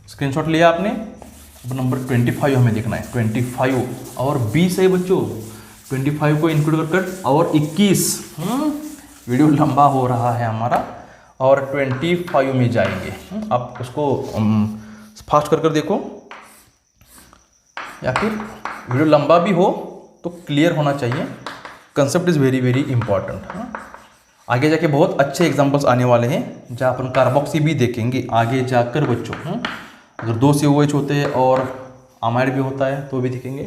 स्क्रीनशॉट लिया आपने। अब नंबर 25 हमें देखना है, 25 और 20 है बच्चों, 25 को इंक्लूड कर और 21, वीडियो लंबा हो रहा है हमारा, और 25 में जाएंगे। आप उसको फास्ट कर देखो, या फिर वीडियो लंबा भी हो तो क्लियर होना चाहिए। Concept is very very important. आगे जाके बहुत अच्छे एग्जांपल्स आने वाले हैं, जहाँ अपन कार्बोक्सी भी देखेंगे आगे जाकर बच्चों। अगर 2 COH होते हैं और अमाइड भी होता है तो भी दिखेंगे।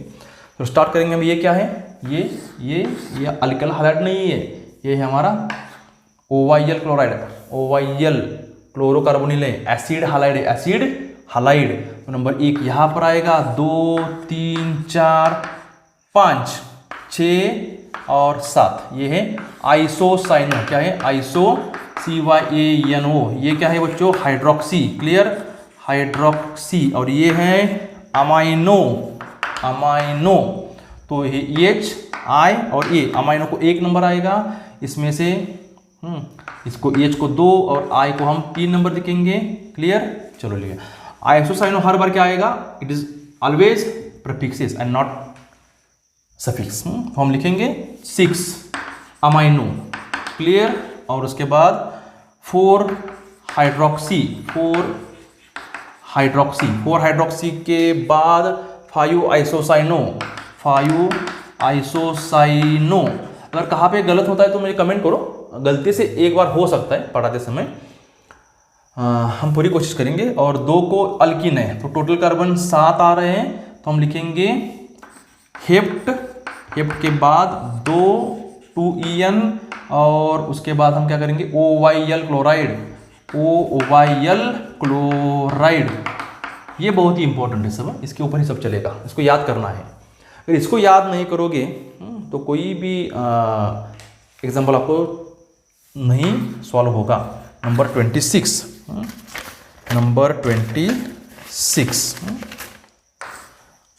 तो स्टार्ट करेंगे हम। ये क्या है, ये अल्किल हाइलाइड नहीं है, ये है हमारा OYL क्लोराइड, OYL क्लोरोकार्बोनिल है, एसिड हाइलाइड है, एसिड हाइलाइड। तो नंबर 1 यहाँ पर आएगा, 2 3 4 5 6 और 7, ये है आइसोसाइनो। क्या है, आइसो CYANO। ये क्या है बच्चों, हाइड्रोक्सी, क्लियर, हाइड्रोक्सी। और ये है अमाइनो, तो ये HI और A, अमाइनो को 1 नंबर आएगा इसमें से, इसको H को 2 और I को हम 3 नंबर लिखेंगे, क्लियर। चलो लिखिए, आइसोसाइनो हर बार क्या आएगा, it is always prefixes and not suffix. हम लिखेंगे 6 अमाइनो, क्लियर। और उसके बाद 4 हाइड्रोक्सी, 4 हाइड्रोक्सी के बाद 5 आइसोसाइनो, अगर कहाँ पे गलत होता है तो मुझे कमेंट करो, गलती से एक बार हो सकता है पढ़ाते समय, हम पूरी कोशिश करेंगे। और 2 को अल्किन है, तो टोटल कार्बन 7 आ रहे हैं, तो हम लिखेंगे हेप्ट के बाद 2 EN, और उसके बाद हम क्या करेंगे, OYL क्लोराइड। ये बहुत ही इंपॉर्टेंट है सब, इसके ऊपर ही सब चलेगा, इसको याद करना है। अगर इसको याद नहीं करोगे तो कोई भी एग्जाम्पल आपको नहीं सॉल्व होगा। नंबर 26,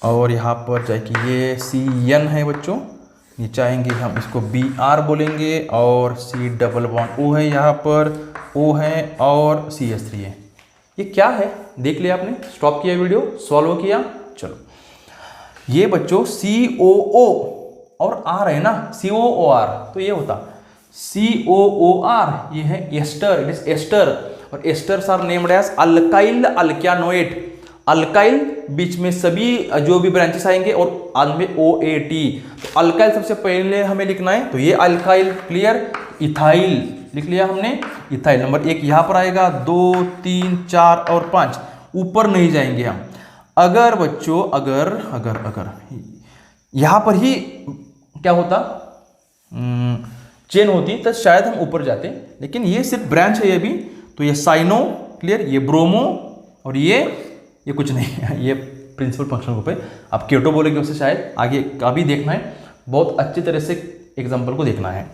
और यहाँ पर जाएगी ये CN है बच्चों, नीचे आएंगे हम इसको BR बोलेंगे, और C डबल बॉन्ड O है, यहाँ पर O है और CH3 है। ये क्या है देख लिया आपने, स्टॉप किया वीडियो, सॉल्व किया। चलो ये बच्चों COO और R है ना, COOR, तो ये होता COOR, ये है एस्टर, इट इज एस्टर, और esters are named as alkyl alkanoate. Alkyl बीच में सभी जो भी ब्रांचेस आएंगे और अंत में OAT। तो अल्काइल सबसे पहले हमें लिखना है, तो ये अल्काइल, क्लियर। इथाइल लिख लिया हमने, इथाइल नंबर 1 यहाँ पर आएगा, 2 3 4 और 5, ऊपर नहीं जाएंगे हम। अगर बच्चों अगर यहाँ पर ही क्या होता, चेन होती तो शायद हम ऊपर जाते, लेकिन ये सिर्फ ब्रांच है ये भी। तो ये साइनो, क्लियर, ये ब्रोमो, और ये कुछ नहीं है, ये प्रिंसिपल फंक्शनल ग्रुप है। आप केटो बोलेंगे उससे शायद आगे का भी देखना है, बहुत अच्छी तरह से एग्जाम्पल को देखना है।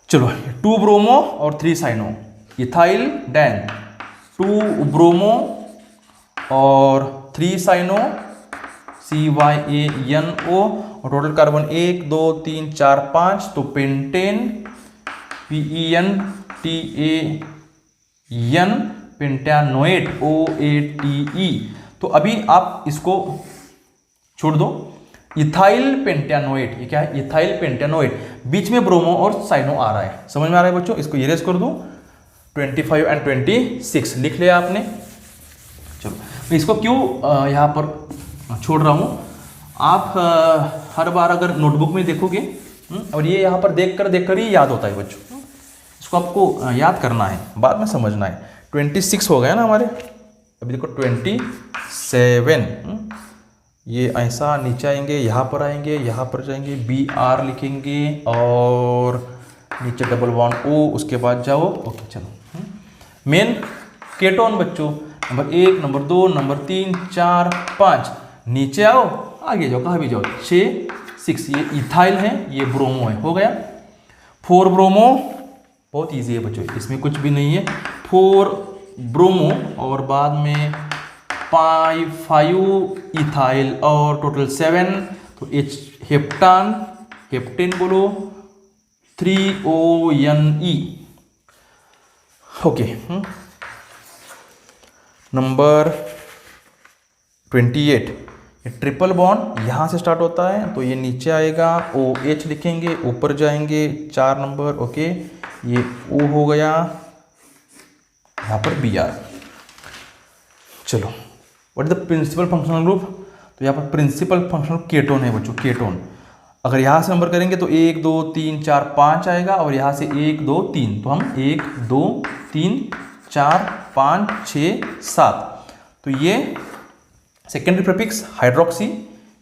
चलो 2 ब्रोमो और 3 साइनो, इथाइल डैन, 2 ब्रोमो और 3 साइनो, CYANO, और टोटल कार्बन 1 2 3 4 5, तो पेंटेन, PENTAN, पेंटानोएट, OATE। तो अभी आप इसको छोड़ दो, इथाइल पेंटानोएट, ये क्या है, इथाइल पेंटानोएट, बीच में ब्रोमो और साइनो आ रहा है, समझ में आ रहा है बच्चों। इसको इरेज कर दूं, 25 और 26 लिख लिया आपने। चलो मैं इसको क्यों यहाँ पर छोड़ रहा हूँ, आप हर बार अगर नोटबुक में देखोगे और ये यहाँ पर देखकर ही याद होता है बच्चों, इसको आपको याद करना है, बाद में समझना है। 26 हो गया ना हमारे, अभी देखो 27, ये ऐसा नीचे आएंगे, यहाँ पर आएंगे, यहाँ पर जाएंगे, BR लिखेंगे और नीचे डबल बॉन्ड O, उसके बाद जाओ, ओके चलो। मेन केटोन बच्चों, नंबर 1, नंबर 2, नंबर 3, 4, 5, नीचे आओ, आगे जाओ, कहाँ भी जाओ, 6, 6, ये इथाइल है, ये ब्रोमो है, हो गया। 4 ब्रोमो, बहुत इजी है बच्चों, इसमें कुछ भी नहीं है, 4 ब्रोमो और बाद में 5 इथाइल और टोटल 7, तो H हेप्टान, हेप्टेन बोलो, 3ONE, ओके। नंबर 28, ये ट्रिपल बॉन्ड यहाँ से स्टार्ट होता है, तो ये नीचे आएगा, OH लिखेंगे, ऊपर जाएंगे 4 नंबर, ओके, ये O हो गया, यहाँ पर BR। चलो what is the principal functional group, तो यहाँ पर प्रिंसिपल फंक्शनल केटोन है बच्चों, केटोन। अगर यहाँ से नंबर करेंगे तो 1 2 3 4 5 आएगा, और यहाँ से 1 2 3, तो हम 1 2 3 4 5 6 7, तो ये सेकेंडरी प्रीफिक्स हाइड्रोक्सी,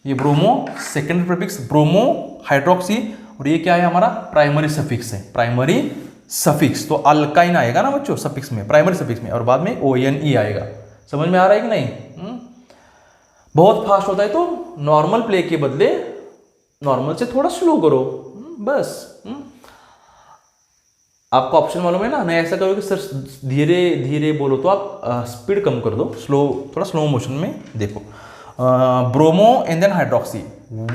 ये bromo, secondary prefix bromo hydroxy, और ये क्या है हमारा प्राइमरी सफिक्स है, प्राइमरी सफिक्स, तो अल्काइन आएगा ना बच्चों सफिक्स में, प्राइमरी सफिक्स में, और बाद में ONE आएगा। समझ में आ रहा है कि नहीं? बहुत फास्ट होता है तो नॉर्मल प्ले के बदले नॉर्मल से थोड़ा स्लो करो, बस। आपको ऑप्शन मालूम है ना, नहीं ऐसा करो कि सर धीरे धीरे बोलो, तो आप स्पीड कम कर दो, स्लो, थोड़ा स्लो मोशन में देखो। Bromo and then hydroxy,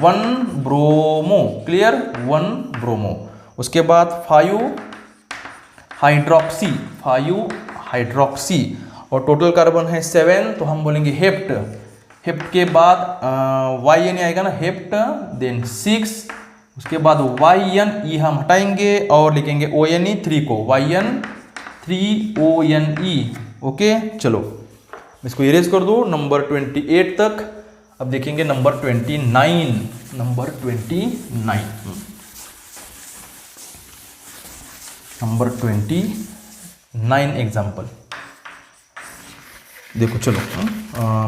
1 bromo, clear, 1 bromo, उसके बाद 5 हाइड्रोक्सी, 5 हाइड्रोक्सी, और टोटल कार्बन है 7, तो हम बोलेंगे हेप्ट, हेप्ट के बाद YN आएगा ना, हेप्ट, देन 6, उसके बाद YNE हम हटाएंगे और लिखेंगे ONE 3 को, YN 3ONE, ओके। चलो इसको इरेज कर दो नंबर 28 तक। अब देखेंगे नंबर 29, नंबर 29, नंबर 29 एग्जाम्पल देखो। चलो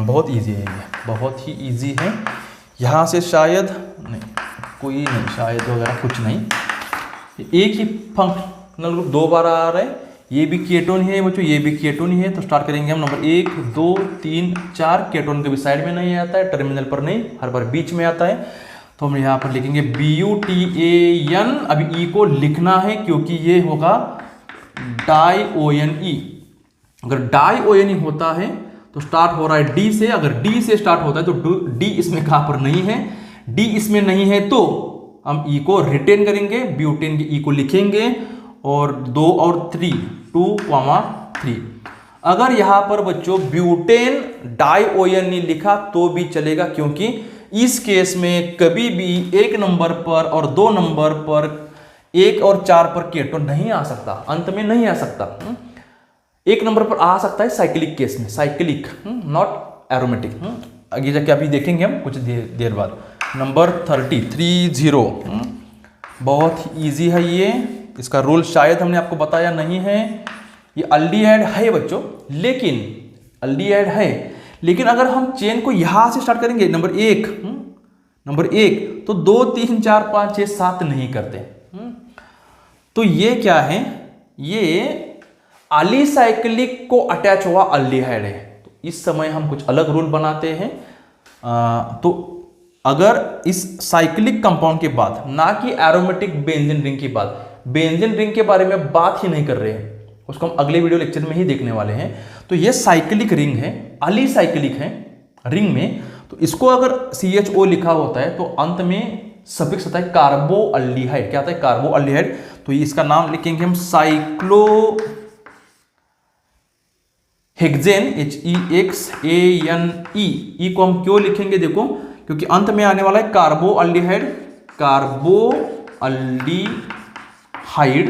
बहुत इजी है, ये बहुत ही इजी है। यहाँ से शायद नहीं, कोई नहीं, शायद वगैरह कुछ नहीं, एक ही फंक्शनल ग्रुप 2 बार आ रहा है, ये भी केटोन ही है बच्चों, ये भी केटोन ही है। तो स्टार्ट करेंगे हम नंबर 1 2 3 4, केटोन कभी साइड में नहीं आता है, टर्मिनल पर नहीं, हर बार बीच में आता है। तो हम यहाँ पर लिखेंगे BUTAN, अभी E को लिखना है क्योंकि ये होगा डाई-ONE। अगर डाई-ONE होता है तो स्टार्ट हो रहा है D से, अगर D से स्टार्ट होता है तो D इसमें कहाँ पर नहीं है, D इसमें नहीं है तो हम E को रिटेन करेंगे, ब्यूटेन के E को लिखेंगे और 2 और 3, 2,3। अगर यहाँ पर बच्चों ब्यूटेन डाई-ONE लिखा तो भी चलेगा, क्योंकि इस केस में कभी भी 1 नंबर पर और 2 नंबर पर 1 और 4 पर केटोन नहीं आ सकता, अंत में नहीं आ सकता। 1 नंबर पर आ सकता है साइक्लिक केस में, साइक्लिक, नॉट एरोमेटिक। आगे जाके अभी देखेंगे हम कुछ देर बाद। नंबर 30, बहुत इजी है ये, इसका रूल शायद हमने आपको बताया नहीं है। ये अल्डिहाइड है बच्चों, लेकिन अल्डिहाइड है, लेकिन अगर हम चेन को यहां से स्टार्ट करेंगे नंबर 1, नंबर 1 तो 2 3 4 5 6 7 नहीं करते। तो ये क्या है, ये अलीसाइक्लिक को अटैच हुआ अल्डिहाइड है। तो इस समय हम कुछ अलग रूल बनाते हैं। तो अगर इस साइक्लिक कंपाउंड के बाद, ना कि एरोमेटिक बेंजीन रिंग की बात, बेंजीन रिंग के बारे में बात ही नहीं कर रहे हैं, उसको हम अगले वीडियो लेक्चर में ही देखने वाले हैं। तो ये साइक्लिक रिंग है, अलीसाइक्लिक है रिंग में। तो इसको अगर CHO लिखा होता है तो अंत में सफिक्स होता है कार्बोअल्डिहाइड। क्या आता है? कार्बोअल्डिहाइड। तो इसका नाम लिखेंगे हम साइक्लोहेक्सेन, HEXANE। ई को हम क्यों लिखेंगे? देखो, क्योंकि अंत में आने वाला है कार्बोअल्डिहाइड, कार्बोअल्डिहाइड।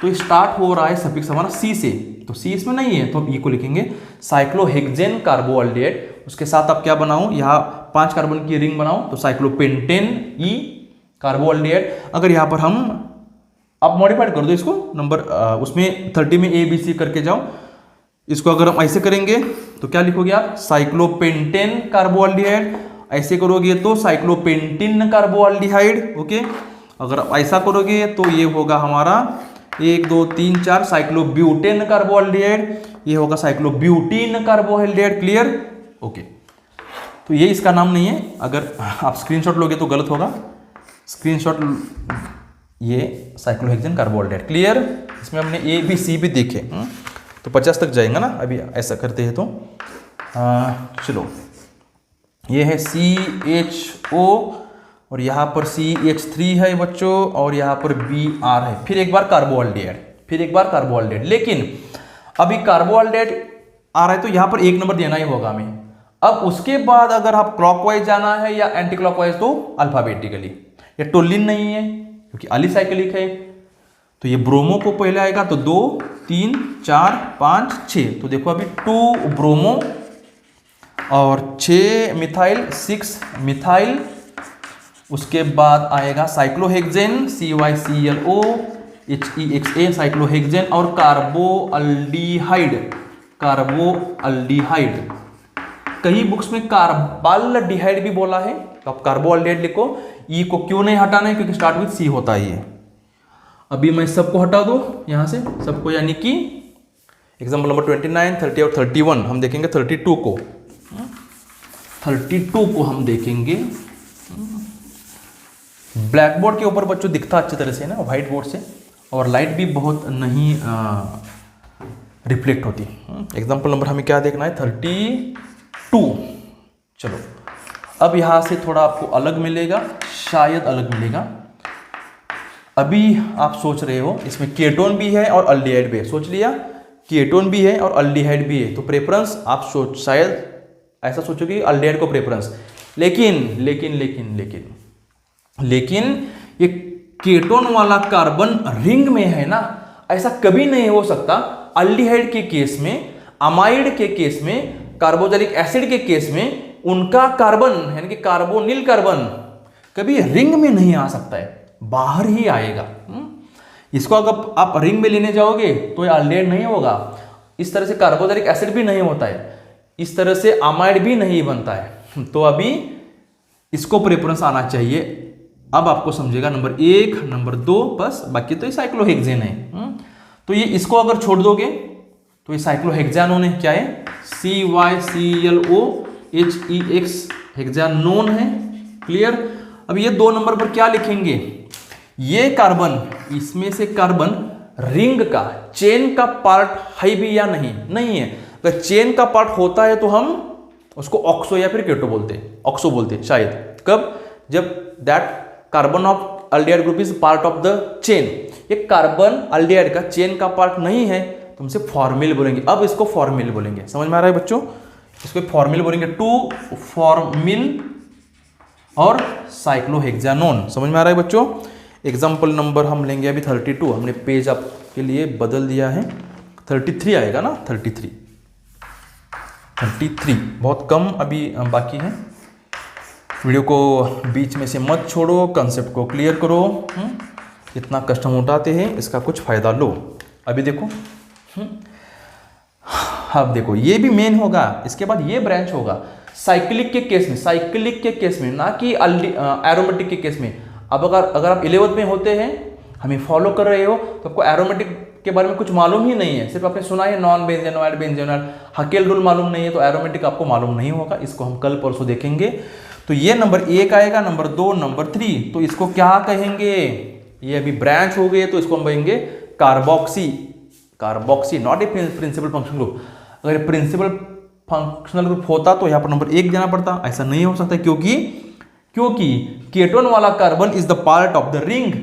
तो स्टार्ट हो रहा है सफिक्स हमारा C से, तो C इसमें नहीं है तो हम E को लिखेंगे साइक्लोहेक्सेन कार्बोअल्डिहाइड। उसके साथ आप क्या बनाऊं, यहाँ 5 कार्बन की रिंग बनाऊं तो साइक्लोपेंटेन E कार्बोअल्डिहाइड। अगर यहाँ पर हम आप मॉडिफाइड कर दो इसको नंबर, उसमें 30 में ABC करके जाओ। इसको अगर हम ऐसे करेंगे तो क्या लिखोगे आप? साइक्लोपेंटेन कार्बोअल्डिहाइड। ऐसे करोगे तो साइक्लोपेंटिन कार्बोअल्डिहाइड। ओके, अगर आप ऐसा करोगे तो ये होगा हमारा 1 2 3 4 साइक्लोब्यूटेन कार्बोअल्डिहाइड। ये होगा साइक्लोब्यूटीन कार्बोअल्डिहाइड। क्लियर? ओके, तो ये इसका नाम नहीं है। अगर आप स्क्रीनशॉट लोगे तो गलत होगा। स्क्रीनशॉट, ये साइक्लोहेक्सेन कार्बोअल्डिहाइड। क्लियर? इसमें हमने ABC भी देखे। तो 50 तक जाएगा ना अभी ऐसा करते हैं तो। चलो, ये है CHO और यहाँ पर CH3 है बच्चों, और यहाँ पर Br है। फिर एक बार कार्बोअल्डिहाइड, फिर एक बार कार्बोअल्डिहाइड। लेकिन अभी कार्बोअल्डिहाइड आ रहा है तो यहाँ पर 1 नंबर देना ही होगा हमें। अब उसके बाद अगर आप क्लॉकवाइज जाना है या एंटी क्लॉकवाइज तो अल्फाबेटिकली। ये टोलिन नहीं है क्योंकि अलीसाइक्लिक है, तो ये ब्रोमो को पहले आएगा। तो 2 3 4 5 6, तो देखो अभी 2 ब्रोमो और 6 मिथाइल, 6 मिथाइल। उसके बाद आएगा साइक्लोहेक्सेन CYCLO HEXA साइक्लोहेक्सेन और कार्बोअल्डिहाइड, कार्बोअल्डिहाइड। कई बुक्स में कार्बाल्डिहाइड भी बोला है, तो आप कार्बोअल्डिहाइड लिखो। ई को क्यों नहीं हटाना है? क्योंकि स्टार्ट विद C होता है ये। अभी मैं सबको हटा दूं यहां से, सबको, यानी कि एग्जाम्पल नंबर 29 30 और 31 हम देखेंगे। 32 को, 32 को हम देखेंगे। ब्लैक बोर्ड के ऊपर बच्चों दिखता अच्छी तरह से ना, व्हाइट बोर्ड से, और लाइट भी बहुत नहीं रिफ्लेक्ट होती। एग्जाम्पल नंबर हमें क्या देखना है? 32। चलो, अब यहां से थोड़ा आपको अलग मिलेगा, शायद अलग मिलेगा। अभी आप सोच रहे हो इसमें केटोन भी है और अल्डिहाइड भी है। सोच लिया, केटोन भी है और अल्डिहाइड भी है, तो प्रेफरेंस आप शायद ऐसा सोचोगे अल्डिहाइड को प्रेफरेंस। लेकिन लेकिन लेकिन लेकिन लेकिन ये केटोन वाला कार्बन रिंग में है ना, ऐसा कभी नहीं हो सकता। अल्डिहाइड के केस में, अमाइड के केस में, कार्बोक्सिलिक एसिड के केस में उनका कार्बन यानी कि कार्बोनिल कार्बन कभी रिंग में नहीं आ सकता है, बाहर ही आएगा। इसको अगर आप रिंग में लेने जाओगे तो ये अल्डिहाइड नहीं होगा। इस तरह से कार्बोक्सिलिक एसिड भी नहीं होता है, इस तरह से अमाइड भी नहीं बनता है। तो अभी इसको प्रेफरेंस आना चाहिए। अब आपको समझेगा नंबर 1 नंबर 2 बस, बाकी तो ये साइक्लोहेक्सेन है। तो ये इसको अगर छोड़ दोगे तो ये साइक्लोहेक्सानोन है। क्या है? CYCLO HEX हेक्सानोन है। क्लियर? अब ये 2 नंबर पर क्या लिखेंगे? ये कार्बन, इसमें से कार्बन रिंग का, चेन का पार्ट है भी या नहीं? नहीं है। अगर चेन का पार्ट होता है तो हम उसको ऑक्सो या फिर केटो बोलते हैं, ऑक्सो बोलते हैं शायद। कब? जब that carbon of aldehyde group is part of the chain. ये कार्बन अल्डिहाइड का चेन का पार्ट नहीं है तो हमसे फॉर्मिल बोलेंगे। अब इसको फॉर्मिल बोलेंगे। समझ में आ रहा है बच्चों? इसको फॉर्मिल बोलेंगे, 2 फॉर्मिल और साइक्लोहेक्सानोन। समझ में आ रहा है बच्चों? एग्जाम्पल नंबर हम लेंगे अभी 32। हमने पेज आपके लिए बदल दिया है, 33 आएगा ना। 33 बहुत कम अभी बाकी है। वीडियो को बीच में से मत छोड़ो, कंसेप्ट को क्लियर करो। इतना कष्ट हम उठाते हैं, इसका कुछ फायदा लो। अभी देखो, अब देखो ये भी मेन होगा, इसके बाद ये ब्रांच होगा। साइक्लिक के केस में, साइक्लिक के केस में, ना कि एरोमेटिक के केस में। अब अगर आप 11th में होते हैं, हमें फॉलो कर रहे हो, तो आपको एरोमेटिक के बारे में कुछ मालूम ही नहीं है, सिर्फ आपने सुना है non benzenoid, benzenoid, Hückel rule मालूम नहीं है, तो एरोमेटिक आपको मालूम नहीं होगा। इसको हम कल परसों देखेंगे। तो ये नंबर 1 आएगा, नंबर 2, नंबर 3, तो इसको क्या कहेंगे? ये अभी ब्रांच हो गए, तो इसको हम कहेंगे carboxy. Carboxy not a principal functional group. अगर प्रिंसिपल फंक्शनल ग्रुप होता तो यहाँ पर नंबर 1 देना पड़ता, ऐसा नहीं हो सकता, क्योंकि केटोन वाला carbon is the part of the ring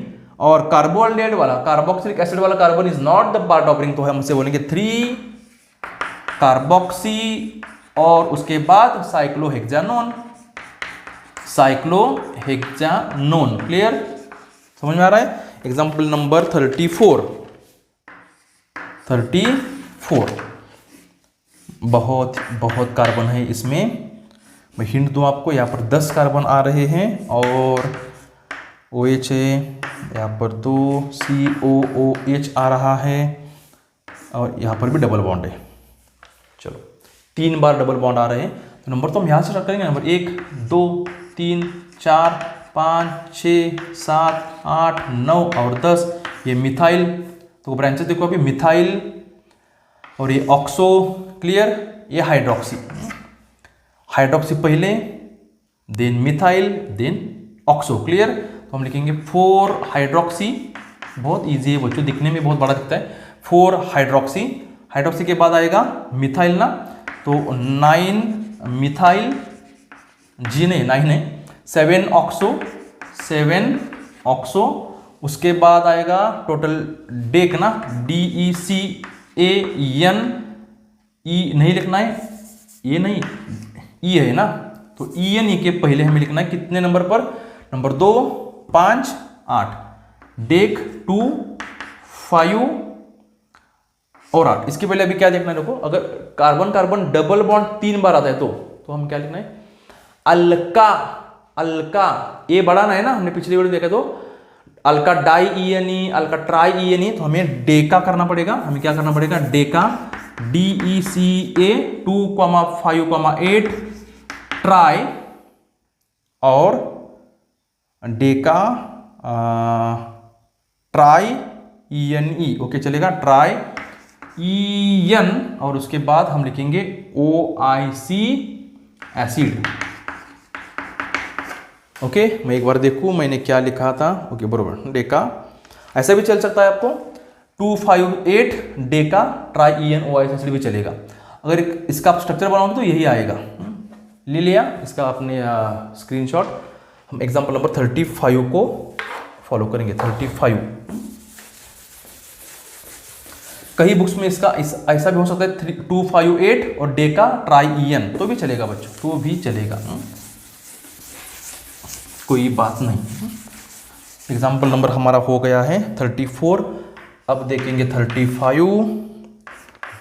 और कार्बोहाइड्रेट वाला, कार्बोक्सिलिक एसिड वाला carbon is not the part of ring. तो हम उसे बोलेंगे 3 कार्बोक्सी और उसके बाद साइक्लोहेक्सानोन, साइक्लोहेक्सानोन। क्लियर, समझ में आ रहा है? एग्जाम्पल नंबर 34 बहुत कार्बन है इसमें। मैं हिंट दूं आपको, यहाँ पर 10 कार्बन आ रहे हैं और OH है, यहाँ पर 2 COOH आ रहा है और यहाँ पर भी डबल बॉन्ड है। चलो 3 बार डबल बॉन्ड आ रहे हैं, तो नंबर तो हम यहाँ से स्टार्ट करेंगे। नंबर 1, 2, 3, 4, 5, 6, 7, 8, 9 और 10। ये मिथाइल, तो ब्रांचेस देखो अभी, मिथाइल और ये ऑक्सो। क्लियर, ये हाइड्रोक्सी, हाइड्रोक्सी पहले, then methyl, then oxo. Clear, तो हम लिखेंगे 4 हाइड्रोक्सी। बहुत इजी है बच्चों, दिखने में बहुत बड़ा दिखता है। 4 हाइड्रोक्सी, हाइड्रोक्सी के बाद आएगा मिथाइल ना, तो 9 मिथाइल, जी नहीं 9 है, 7 ऑक्सो, 7 ऑक्सो। उसके बाद आएगा टोटल डेक ना, DECAN, ई नहीं लिखना है, ये नहीं, ई है ना, तो EN के पहले हमें लिखना है कितने नंबर पर? नंबर 2, 5, 8, डेक 2, 5 और 8। इसके पहले अभी क्या देखना है देखो, अगर कार्बन कार्बन डबल बॉन्ड 3 बार आता है तो हम क्या लिखना है? अल्का, अल्का, ए बड़ा ना है ना, हमने पिछली वीडियो देखा, तो alka di ENE, alka tri ENE, तो हमें डेका करना पड़ेगा। हमें क्या करना पड़ेगा? डेका, DECA 2,5,8 ट्राई और डेका ट्राई ENE। ओके चलेगा, ट्राई EN और उसके बाद हम लिखेंगे OIC एसिड। ओके, मैं एक बार देखूं मैंने क्या लिखा था। ओके बरोबर, डेका ऐसा भी चल सकता है आपको, 2,5,8 Deka try EN OIC acid भी चलेगा। अगर इसका आप स्ट्रक्चर बनाओगे तो यही आएगा। ले लिया इसका आपने स्क्रीनशॉट। हम एग्जांपल नंबर 35 को फॉलो करेंगे। 35 कई बुक्स में इसका ऐसा भी हो सकता है 2,5,8 और डेका ट्राई EN, तो भी चलेगा बच्चों, तो भी चलेगा, कोई बात नहीं। एग्जाम्पल नंबर हमारा हो गया है 34। अब देखेंगे 35।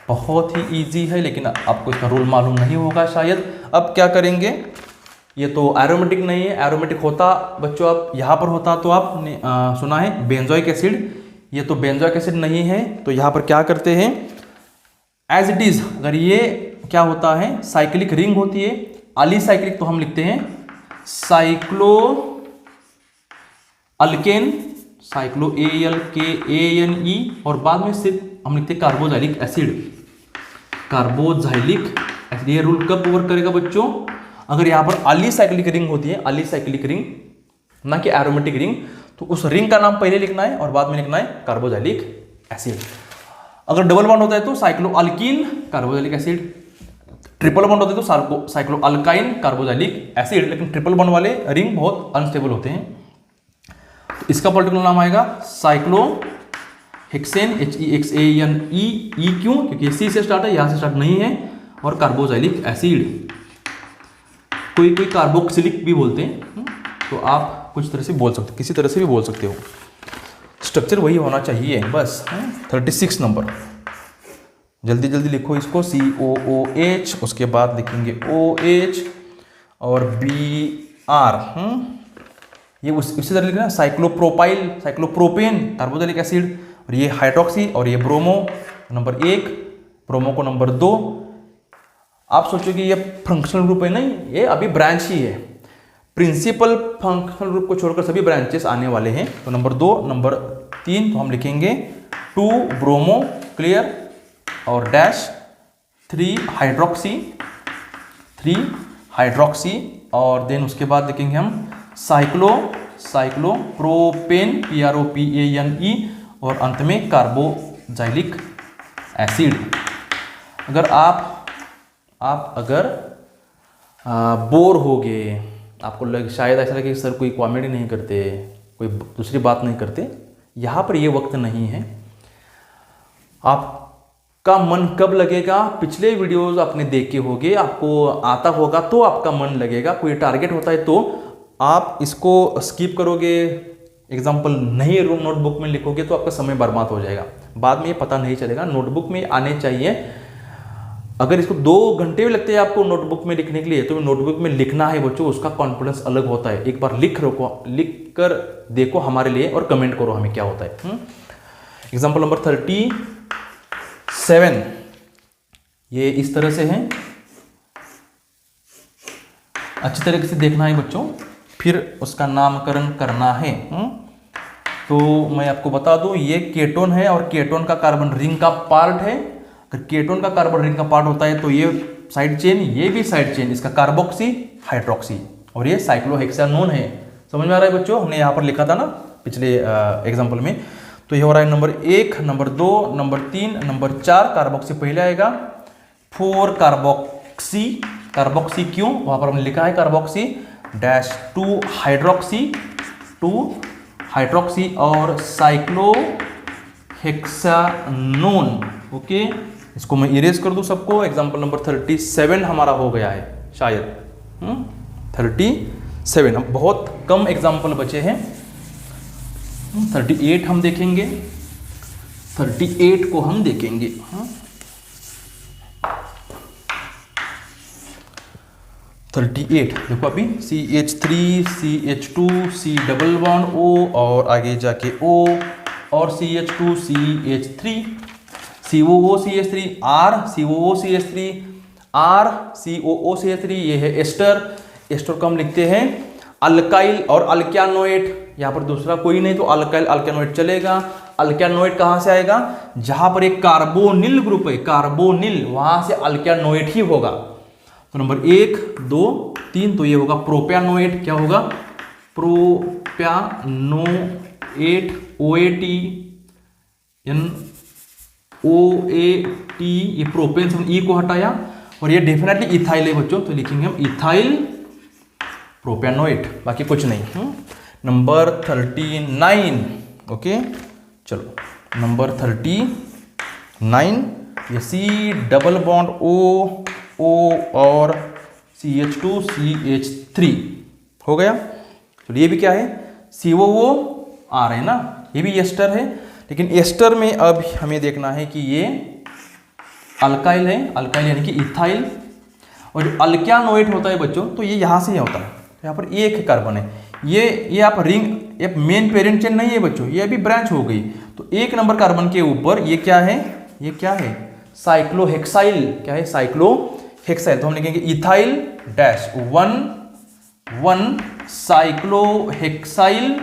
बहुत ही इजी है, लेकिन आपको इसका रूल मालूम नहीं होगा शायद। अब क्या करेंगे, ये तो एरोमेटिक नहीं है। एरोमेटिक होता बच्चों, आप यहाँ पर होता तो आपने सुना है बेंजोइक एसिड, ये तो बेंजोइक एसिड नहीं है। तो यहाँ पर क्या करते हैं, एज इट इज, अगर ये क्या होता है, साइक्लिक रिंग होती है, अलीसाइक्लिक, तो हम लिखते हैं साइक्लो अल्केन, साइक्लो ALKANE, और बाद में सिर्फ हम लिखते हैं कार्बोजाइलिक एसिड, कार्बोजाइलिक एसिड। ये रूल कब वर्क करेगा बच्चों, अगर यहाँ पर अलीसाइक्लिक रिंग होती है, अलीसाइक्लिक रिंग ना कि एरोमेटिक रिंग, तो उस रिंग का नाम पहले लिखना है और बाद में लिखना है कार्बोजाइलिक एसिड। अगर डबल बॉन्ड होता है तो cyclo alkyne carboxylic acid, triple bond होते हैं तो साइक्लो अल्काइन कार्बोजाइलिक एसिड। लेकिन ट्रिपल बॉन्ड वाले रिंग बहुत अनस्टेबल होते हैं, तो इसका पर्टिकुलर नाम आएगा साइक्लो हेक्सेन, HEXANE। क्यों? क्योंकि सी से स्टार्ट है, यहां से स्टार्ट नहीं है, और कार्बोजाइलिक एसिड। कोई कोई कार्बोक्सिलिक भी बोलते हैं, तो आप कुछ तरह से बोल सकते, किसी तरह से भी बोल सकते हो, स्ट्रक्चर वही होना चाहिए बस। 36 नंबर, जल्दी जल्दी लिखो इसको, COOH, उसके बाद लिखेंगे OH और BR। ये उसी तरह लिखना, साइक्लोप्रोपाइल, साइक्लोप्रोपेन कार्बोजाइलिक एसिड, और ये हाइड्रोक्सी, और ये ब्रोमो नंबर 1, ब्रोमो को नंबर 2, आप सोचोगे ये फंक्शनल ग्रुप है, नहीं, ये अभी ब्रांच ही है। प्रिंसिपल फंक्शनल ग्रुप को छोड़कर सभी ब्रांचेस आने वाले हैं। तो नंबर 2, नंबर 3 तो हम लिखेंगे 2 ब्रोमो, क्लियर, और डैश 3 हाइड्रोक्सी, और देन उसके बाद लिखेंगे हम साइक्लो प्रोपेन, PROPANE, और अंत में कार्बोक्सिलिक एसिड। अगर आप अगर बोर हो गए, आपको शायद ऐसा लगे कि सर कोई कॉमेडी नहीं करते, कोई दूसरी बात नहीं करते, यहाँ पर ये वक्त नहीं है। आपका मन कब लगेगा? पिछले वीडियोस आपने देखे होंगे, आपको आता होगा तो आपका मन लगेगा। कोई टारगेट होता है तो आप इसको स्किप करोगे, एग्जाम्पल नहीं नोटबुक में लिखोगे तो आपका समय बर्बाद हो जाएगा, बाद में ये पता नहीं चलेगा। नोटबुक में आने चाहिए। अगर इसको 2 घंटे भी लगते हैं आपको नोटबुक में लिखने के लिए, तो नोटबुक में लिखना है बच्चों, उसका कॉन्फिडेंस अलग होता है। एक बार लिख कर देखो हमारे लिए और कमेंट करो हमें क्या होता है। एग्जाम्पल नंबर 37 ये इस तरह से है, अच्छी तरीके से देखना है बच्चों, फिर उसका नामकरण करना है। तो मैं आपको बता दूं, ये केटोन है और केटोन का कार्बन रिंग का पार्ट है। अगर केटोन का कार्बन रिंग का पार्ट होता है तो ये साइड चेन, ये भी साइड चेन, इसका कार्बोक्सी हाइड्रोक्सी, और ये साइक्लोहेक्सानोन है। समझ में आ रहा है बच्चों? हमने यहाँ पर लिखा था ना पिछले एग्जाम्पल में। तो ये हो रहा है number 1, number 2, number 3, number 4 carboxy पहले आएगा, 4 कार्बोक्सी क्यों वहां पर हमने लिखा है कार्बोक्सी, डैश 2 हाइड्रोक्सी और साइक्लोहेक्सानोन। ओके, इसको मैं इरेज कर दूं सबको। एग्जांपल नंबर 37 हमारा हो गया है शायद। 37, हम बहुत कम एग्जांपल बचे हैं। 38 हम देखेंगे, 38 को हम देखेंगे। 38 देखो अभी CH3 CH2 C double bond O और आगे जाके O और CH2 CH3 COO CH3 R COO CH3 R COO CH3, ये है एस्टर। एस्टर को हम लिखते हैं अल्काइल और अल्क्यानोएट। यहाँ पर दूसरा कोई नहीं तो अल्काइल अल्क्यानोएट चलेगा। अल्क्यानोएट कहाँ से आएगा? जहाँ पर एक कार्बोनिल ग्रुप है, कार्बोनिल, वहाँ से अल्क्यानोएट ही होगा। तो नंबर 1, 2, 3 तो ये होगा प्रोप्यानोएट। क्या होगा? प्रोप्यानोएट, OAT NOAT, ये प्रोपेन से E को हटाया, और ये डेफिनेटली इथाइल है बच्चों, तो लिखेंगे हम इथाइल प्रोप्यानोएट, बाकी कुछ नहीं। नंबर 39, ओके चलो नंबर 39, ये C डबल बॉन्ड O और CH2 CH3 हो गया। तो ये भी क्या है? COO आ रहे हैं ना, ये भी एस्टर है। लेकिन एस्टर में अब हमें देखना है कि ये अल्काइल है, अल्काइल यानी कि इथाइल, और जो अल्क्यानोएट होता है बच्चों तो ये यहाँ से ही होता है। तो यहाँ पर एक कार्बन है, ये आप रिंग, ये मेन पेरेंट चेन नहीं है बच्चों, ये अभी ब्रांच हो गई। तो 1 नंबर कार्बन के ऊपर ये क्या है? ये क्या है? साइक्लोहेक्साइल। क्या है? साइक्लोहेक्साइल। तो हम लिखेंगे इथाइल डैश 1 साइक्लोहेक्साइल,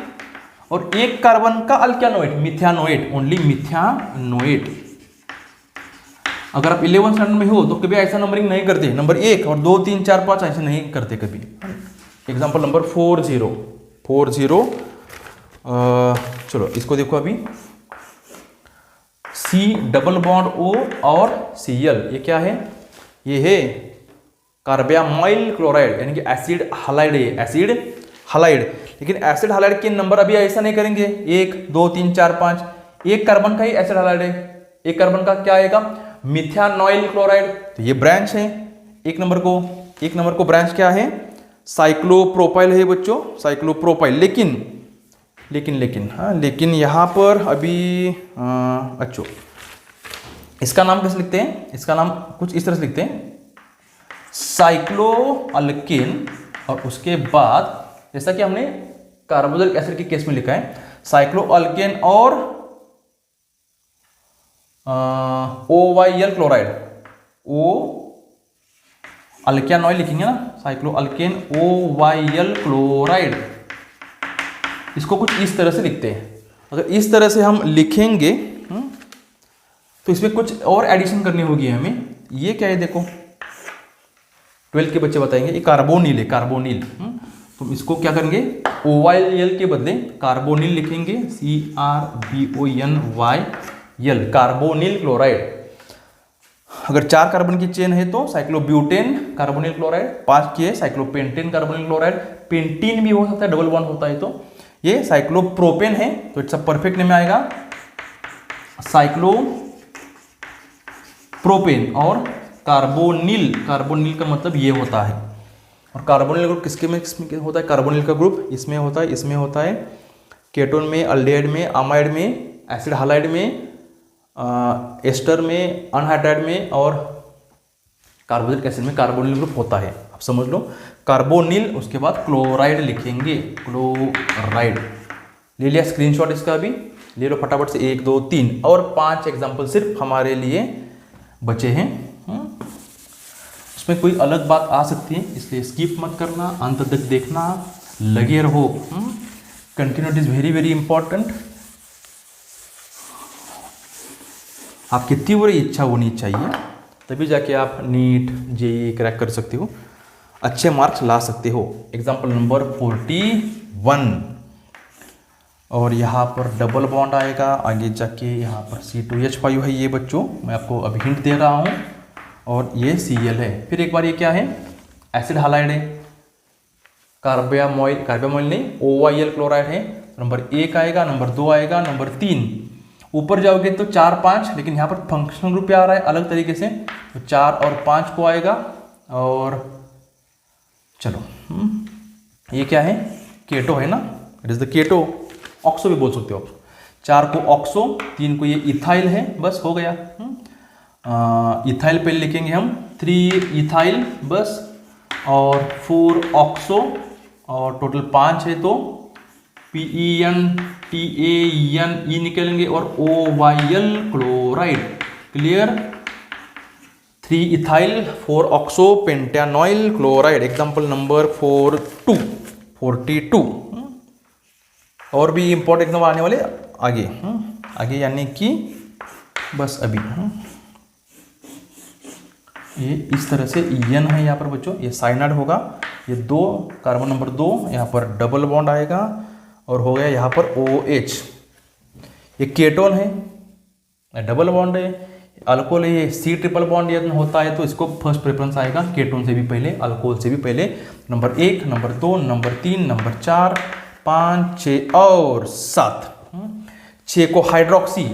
और 1 कार्बन का अल्क्यानोएट मिथ्यानोएट, ओनली मिथ्यानोएट। अगर आप 11th स्टैंडर्ड में हो तो कभी ऐसा नंबरिंग नहीं करते, नंबर 1 और 2 3 4 5 ऐसे नहीं करते कभी। एग्जाम्पल नंबर 40 चलो इसको देखो अभी, C डबल बॉन्ड O और Cl, ये क्या है? ये है कार्बामाइल क्लोराइड, यानी कि एसिड हालाइड है, एसिड हालाइड। लेकिन एसिड हालाइड के नंबर अभी ऐसा नहीं करेंगे 1 2 3 4 5, 1 कार्बन का ही एसिड हालाइड है, 1 कार्बन का क्या आएगा? मिथानॉइल क्लोराइड। तो ये ब्रांच है 1 नंबर को ब्रांच क्या है? साइक्लोप्रोपाइल है बच्चों, साइक्लोप्रोपाइल। लेकिन यहाँ पर अभी अच्छा, इसका नाम कैसे लिखते हैं? इसका नाम कुछ इस तरह से लिखते हैं, साइक्लोअल्केन, और उसके बाद जैसा कि हमने कार्बोक्सिलिक एसिड के केस में लिखा है साइक्लोअल्केन और OYl क्लोराइड, अल्केनॉइल लिखेंगे ना, साइक्लो अल्केन OYL क्लोराइड, इसको कुछ इस तरह से लिखते हैं। अगर इस तरह से हम लिखेंगे तो इसमें कुछ और एडिशन करनी होगी हमें। ये क्या है देखो, 12th के बच्चे बताएंगे, ये कार्बोनिल है, कार्बोनिल। तो इसको क्या करेंगे, OYL के बदले कार्बोनिल लिखेंगे, CRBONYL, कार्बोनिल क्लोराइड। अगर 4 कार्बन की चेन है तो साइक्लोब्यूटेन कार्बोनिल क्लोराइड, 5 की है साइक्लोपेंटेन कार्बोनिल क्लोराइड, पेंटीन भी हो सकता है, डबल बॉन्ड होता है तो। ये साइक्लोप्रोपेन है तो इट्स परफेक्ट नेम में आएगा साइक्लोप्रोपेन। और कार्बोनिल, कार्बोनिल का मतलब ये होता है। और कार्बोनिल ग्रुप किसके में होता है, कार्बोनिल का ग्रुप इसमें होता है, इसमें होता है, केटोन में, अल्डिहाइड में, अमाइड में, एसिड हालाइड में, एस्टर में, अनहाइड्राइड में और कार्बोनिक एसिड में कार्बोनिल ग्रुप होता है। आप समझ लो कार्बोनिल, उसके बाद क्लोराइड लिखेंगे, क्लोराइड। ले लिया स्क्रीनशॉट इसका भी, ले लो फटाफट से, 1 2 3 और 5 एग्जाम्पल सिर्फ हमारे लिए बचे हैं। उसमें कोई अलग बात आ सकती है, इसलिए स्किप मत करना, अंत तक देखना, लगे रहो। Continuity is very very important. आपकी तीव्र इच्छा होनी चाहिए, तभी जाके आप नीट जेईई क्रैक कर सकते हो, अच्छे मार्क्स ला सकते हो। एग्जाम्पल नंबर 41, और यहाँ पर डबल बॉन्ड आएगा, आगे जाके यहाँ पर C2H5 है ये बच्चों, मैं आपको अभी हिंट दे रहा हूँ, और ये Cl है। फिर एक बार ये क्या है, एसिड हालाइड है, कार्बामोइल, कार्बामोइल नहीं, OYL क्लोराइड है। नंबर 1 आएगा, नंबर 2 आएगा, नंबर 3, ऊपर जाओगे तो 4 5, लेकिन यहाँ पर फंक्शनल ग्रुप पे आ रहा है अलग तरीके से, तो 4 और 5 को आएगा। और चलो ये क्या है, केटो है ना, it is the keto, oxo भी बोल सकते हो आप। 4 को ऑक्सो, 3 को ये इथाइल है, बस हो गया। इथाइल पहले लिखेंगे हम, 3 इथाइल बस, और 4 ऑक्सो, और टोटल 5 है तो PEN TAN E निकलेंगे, और OYL chloride, clear. 3 ethyl, 4 oxo pentanoyl chloride. Example number 42। और भी इंपॉर्टेंट एग्जाम आने वाले आगे, आगे यानी कि बस अभी। ये इस तरह से EN है यहाँ पर बच्चों, ये साइनाइड होगा, ये 2 कार्बन नंबर 2, यहाँ पर डबल बॉन्ड आएगा, और हो गया यहाँ पर OH। ये केटोन है, डबल बॉन्ड है, अल्कोहल है, ये C ट्रिपल बॉन्ड यदि होता है तो इसको फर्स्ट प्रेफरेंस आएगा, केटोन से भी पहले, अल्कोहल से भी पहले। नंबर 1, नंबर 2, नंबर 3, नंबर 4, 5, 6 और 7। 6 को हाइड्रोक्सी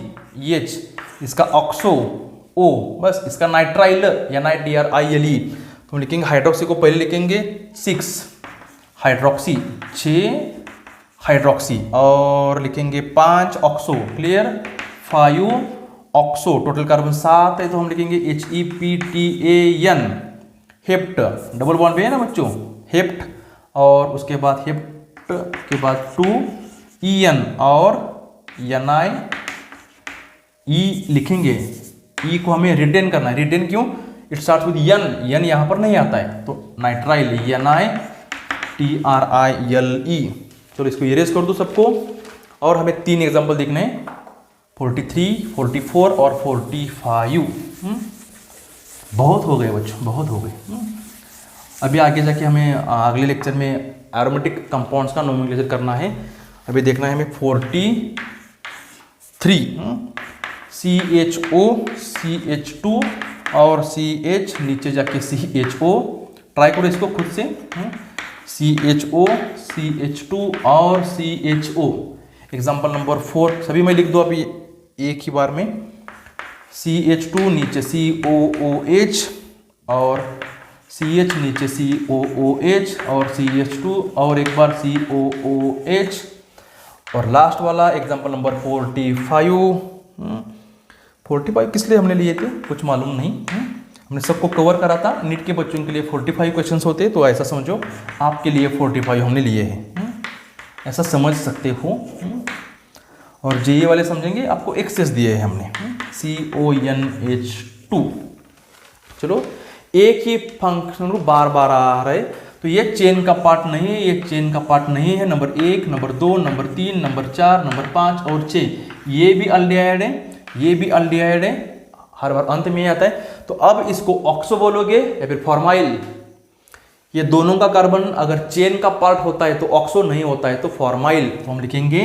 EH, इसका ऑक्सो O, बस इसका नाइट्राइल या NiTRILE, तो लिखेंगे हाइड्रोक्सी को पहले लिखेंगे 6 हाइड्रोक्सी, 6 हाइड्रोक्सी, और लिखेंगे 5 oxo, clear, 5 oxo, total carbon 7 है तो हम लिखेंगे HEPTAN, हेप्ट, डबल बॉन्ड पे है ना बच्चों, हेप्ट, और उसके बाद हेप्ट के बाद 2 EN और NI E लिखेंगे। E को हमें रिटेन करना है, रिटेन क्यों, इट स्टार्ट विद N यहाँ पर नहीं आता है, तो नाइट्राइल NiTRILE। चलो इसको इरेज कर दो सबको, और हमें 3 एग्जाम्पल देखने हैं, 43, 44 और 45। बहुत हो गए बच्चों, बहुत हो गए। अभी आगे जाके हमें अगले लेक्चर में एरोमेटिक कंपाउंड्स का नोमेनक्लेचर करना है। अभी देखना है हमें 43, CHO, CH2 और CH, नीचे जाके CHO, ट्राई करो इसको खुद से, CHO, CH2 और CHO। एग्जाम्पल नंबर 4 सभी में लिख दो अभी एक ही बार में, CH2 नीचे COOH और CH नीचे COOH और CH2 और एक बार COOH, और लास्ट वाला एग्जाम्पल नंबर 45 किस लिए हमने लिए थे कुछ मालूम नहीं, हमने सबको कवर करा था। नीट के बच्चों के लिए 45 क्वेश्चंस होते तो ऐसा समझो आपके लिए 45 हमने लिए हैं, ऐसा समझ सकते हो। और जेईई वाले समझेंगे आपको एक्सेस दिए हैं हमने, CONH2। चलो एक ही फंक्शन ग्रुप बार बार आ रहा है, तो ये चेन का पार्ट नहीं है, ये चेन का पार्ट नहीं है। Number 1, number 2, number 3, number 4, number 5 और 6 ये भी अल्डिहाइड है, ये भी अल्डिहाइड है, हर बार अंत में आता है। तो अब इसको ऑक्सो बोलोगे या फिर फॉर्माइल। ये दोनों का कार्बन अगर चेन का पार्ट होता है तो ऑक्सो नहीं होता है तो फॉर्माइल। तो हम लिखेंगे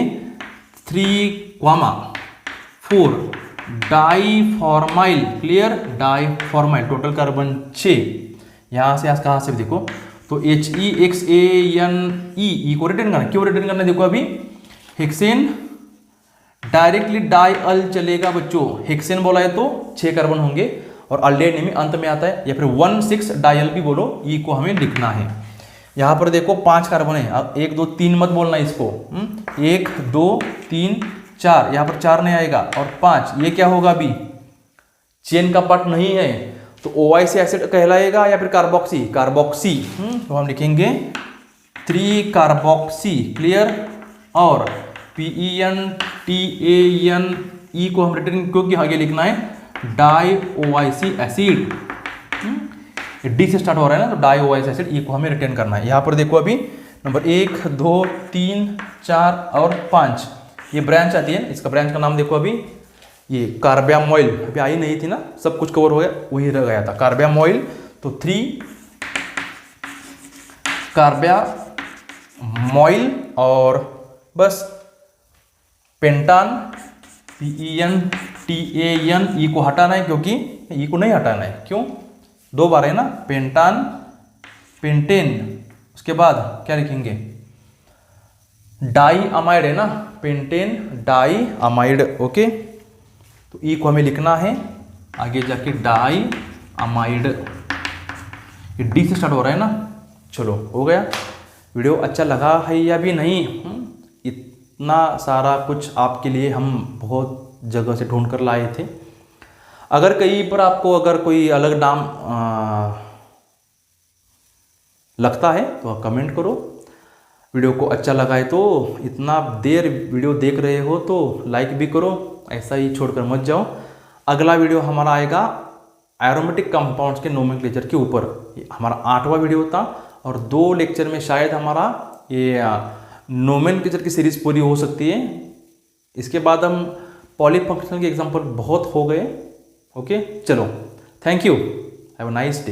3,4 diformyl. Clear, diformyl. Total carbon 6। यहां से आज कहां से भी देखो तो HEXANE को रिटर्न करना। क्यों रिटर्न करना, देखो अभी हेक्सेन डायरेक्टली डाई अल चलेगा बच्चों। हेक्सेन बोला है तो 6 कार्बन होंगे और अल्डेहाइड में अंत में आता है, या फिर 1,6 डायल भी बोलो, ई को हमें लिखना है। यहां पर देखो 5 कार्बन है। अब 1 2 3 मत बोलना इसको। 1 2 3 4, यहां पर 4 नहीं आएगा और 5 ये क्या होगा, अभी चेन का पार्ट नहीं है तो OIC एसिड कहलाएगा या फिर कार्बोक्सी। कार्बोक्सी तो हम लिखेंगे 3 कार्बोक्सी। क्लियर, और PENTANE को हम रिटर्न क्योंकि आगे लिखना है डाई OIC एसिड। डी से स्टार्ट हो रहा है ना, तो डाई OIC एसिड, ई को हमें रिटर्न करना है। यहां पर देखो अभी नंबर 1 2 3 4 और 5 ये ब्रांच आती है। इसका ब्रांच का नाम देखो अभी, ये कार्बामोइल। अभी आई नहीं थी ना, सब कुछ कवर हो गया, वही रह गया था कार्बामोइल। तो 3 कार्बामोइल और बस पेंटान PENTAN ई को हटाना है क्योंकि ई को नहीं हटाना है। क्यों, 2 बार है ना, पेंटान पेंटेन। उसके बाद क्या लिखेंगे, डाई अमाइड है ना, पेंटेन डाई अमाइड। ओके, तो ई को हमें लिखना है आगे जाके डाई अमाइड। ये डी से स्टार्ट हो रहा है ना। चलो हो गया। वीडियो अच्छा लगा है या भी नहीं, इतना सारा कुछ आपके लिए हम बहुत जगह से ढूंढ कर लाए थे। अगर कहीं पर आपको अगर कोई अलग नाम लगता है तो आप कमेंट करो। वीडियो को अच्छा लगा है तो इतना देर वीडियो देख रहे हो तो लाइक भी करो, ऐसा ही छोड़कर मत जाओ। अगला वीडियो हमारा आएगा एरोमेटिक कंपाउंड्स के नोमेनक्लेचर के ऊपर। हमारा 8वां वीडियो था और 2 लेक्चर में शायद हमारा ये नोमेनक्लेचर की सीरीज पूरी हो सकती है। इसके बाद हम पॉलीफंक्शनल के एग्जाम्पल बहुत हो गए। ओके, चलो, thank you, have a nice day.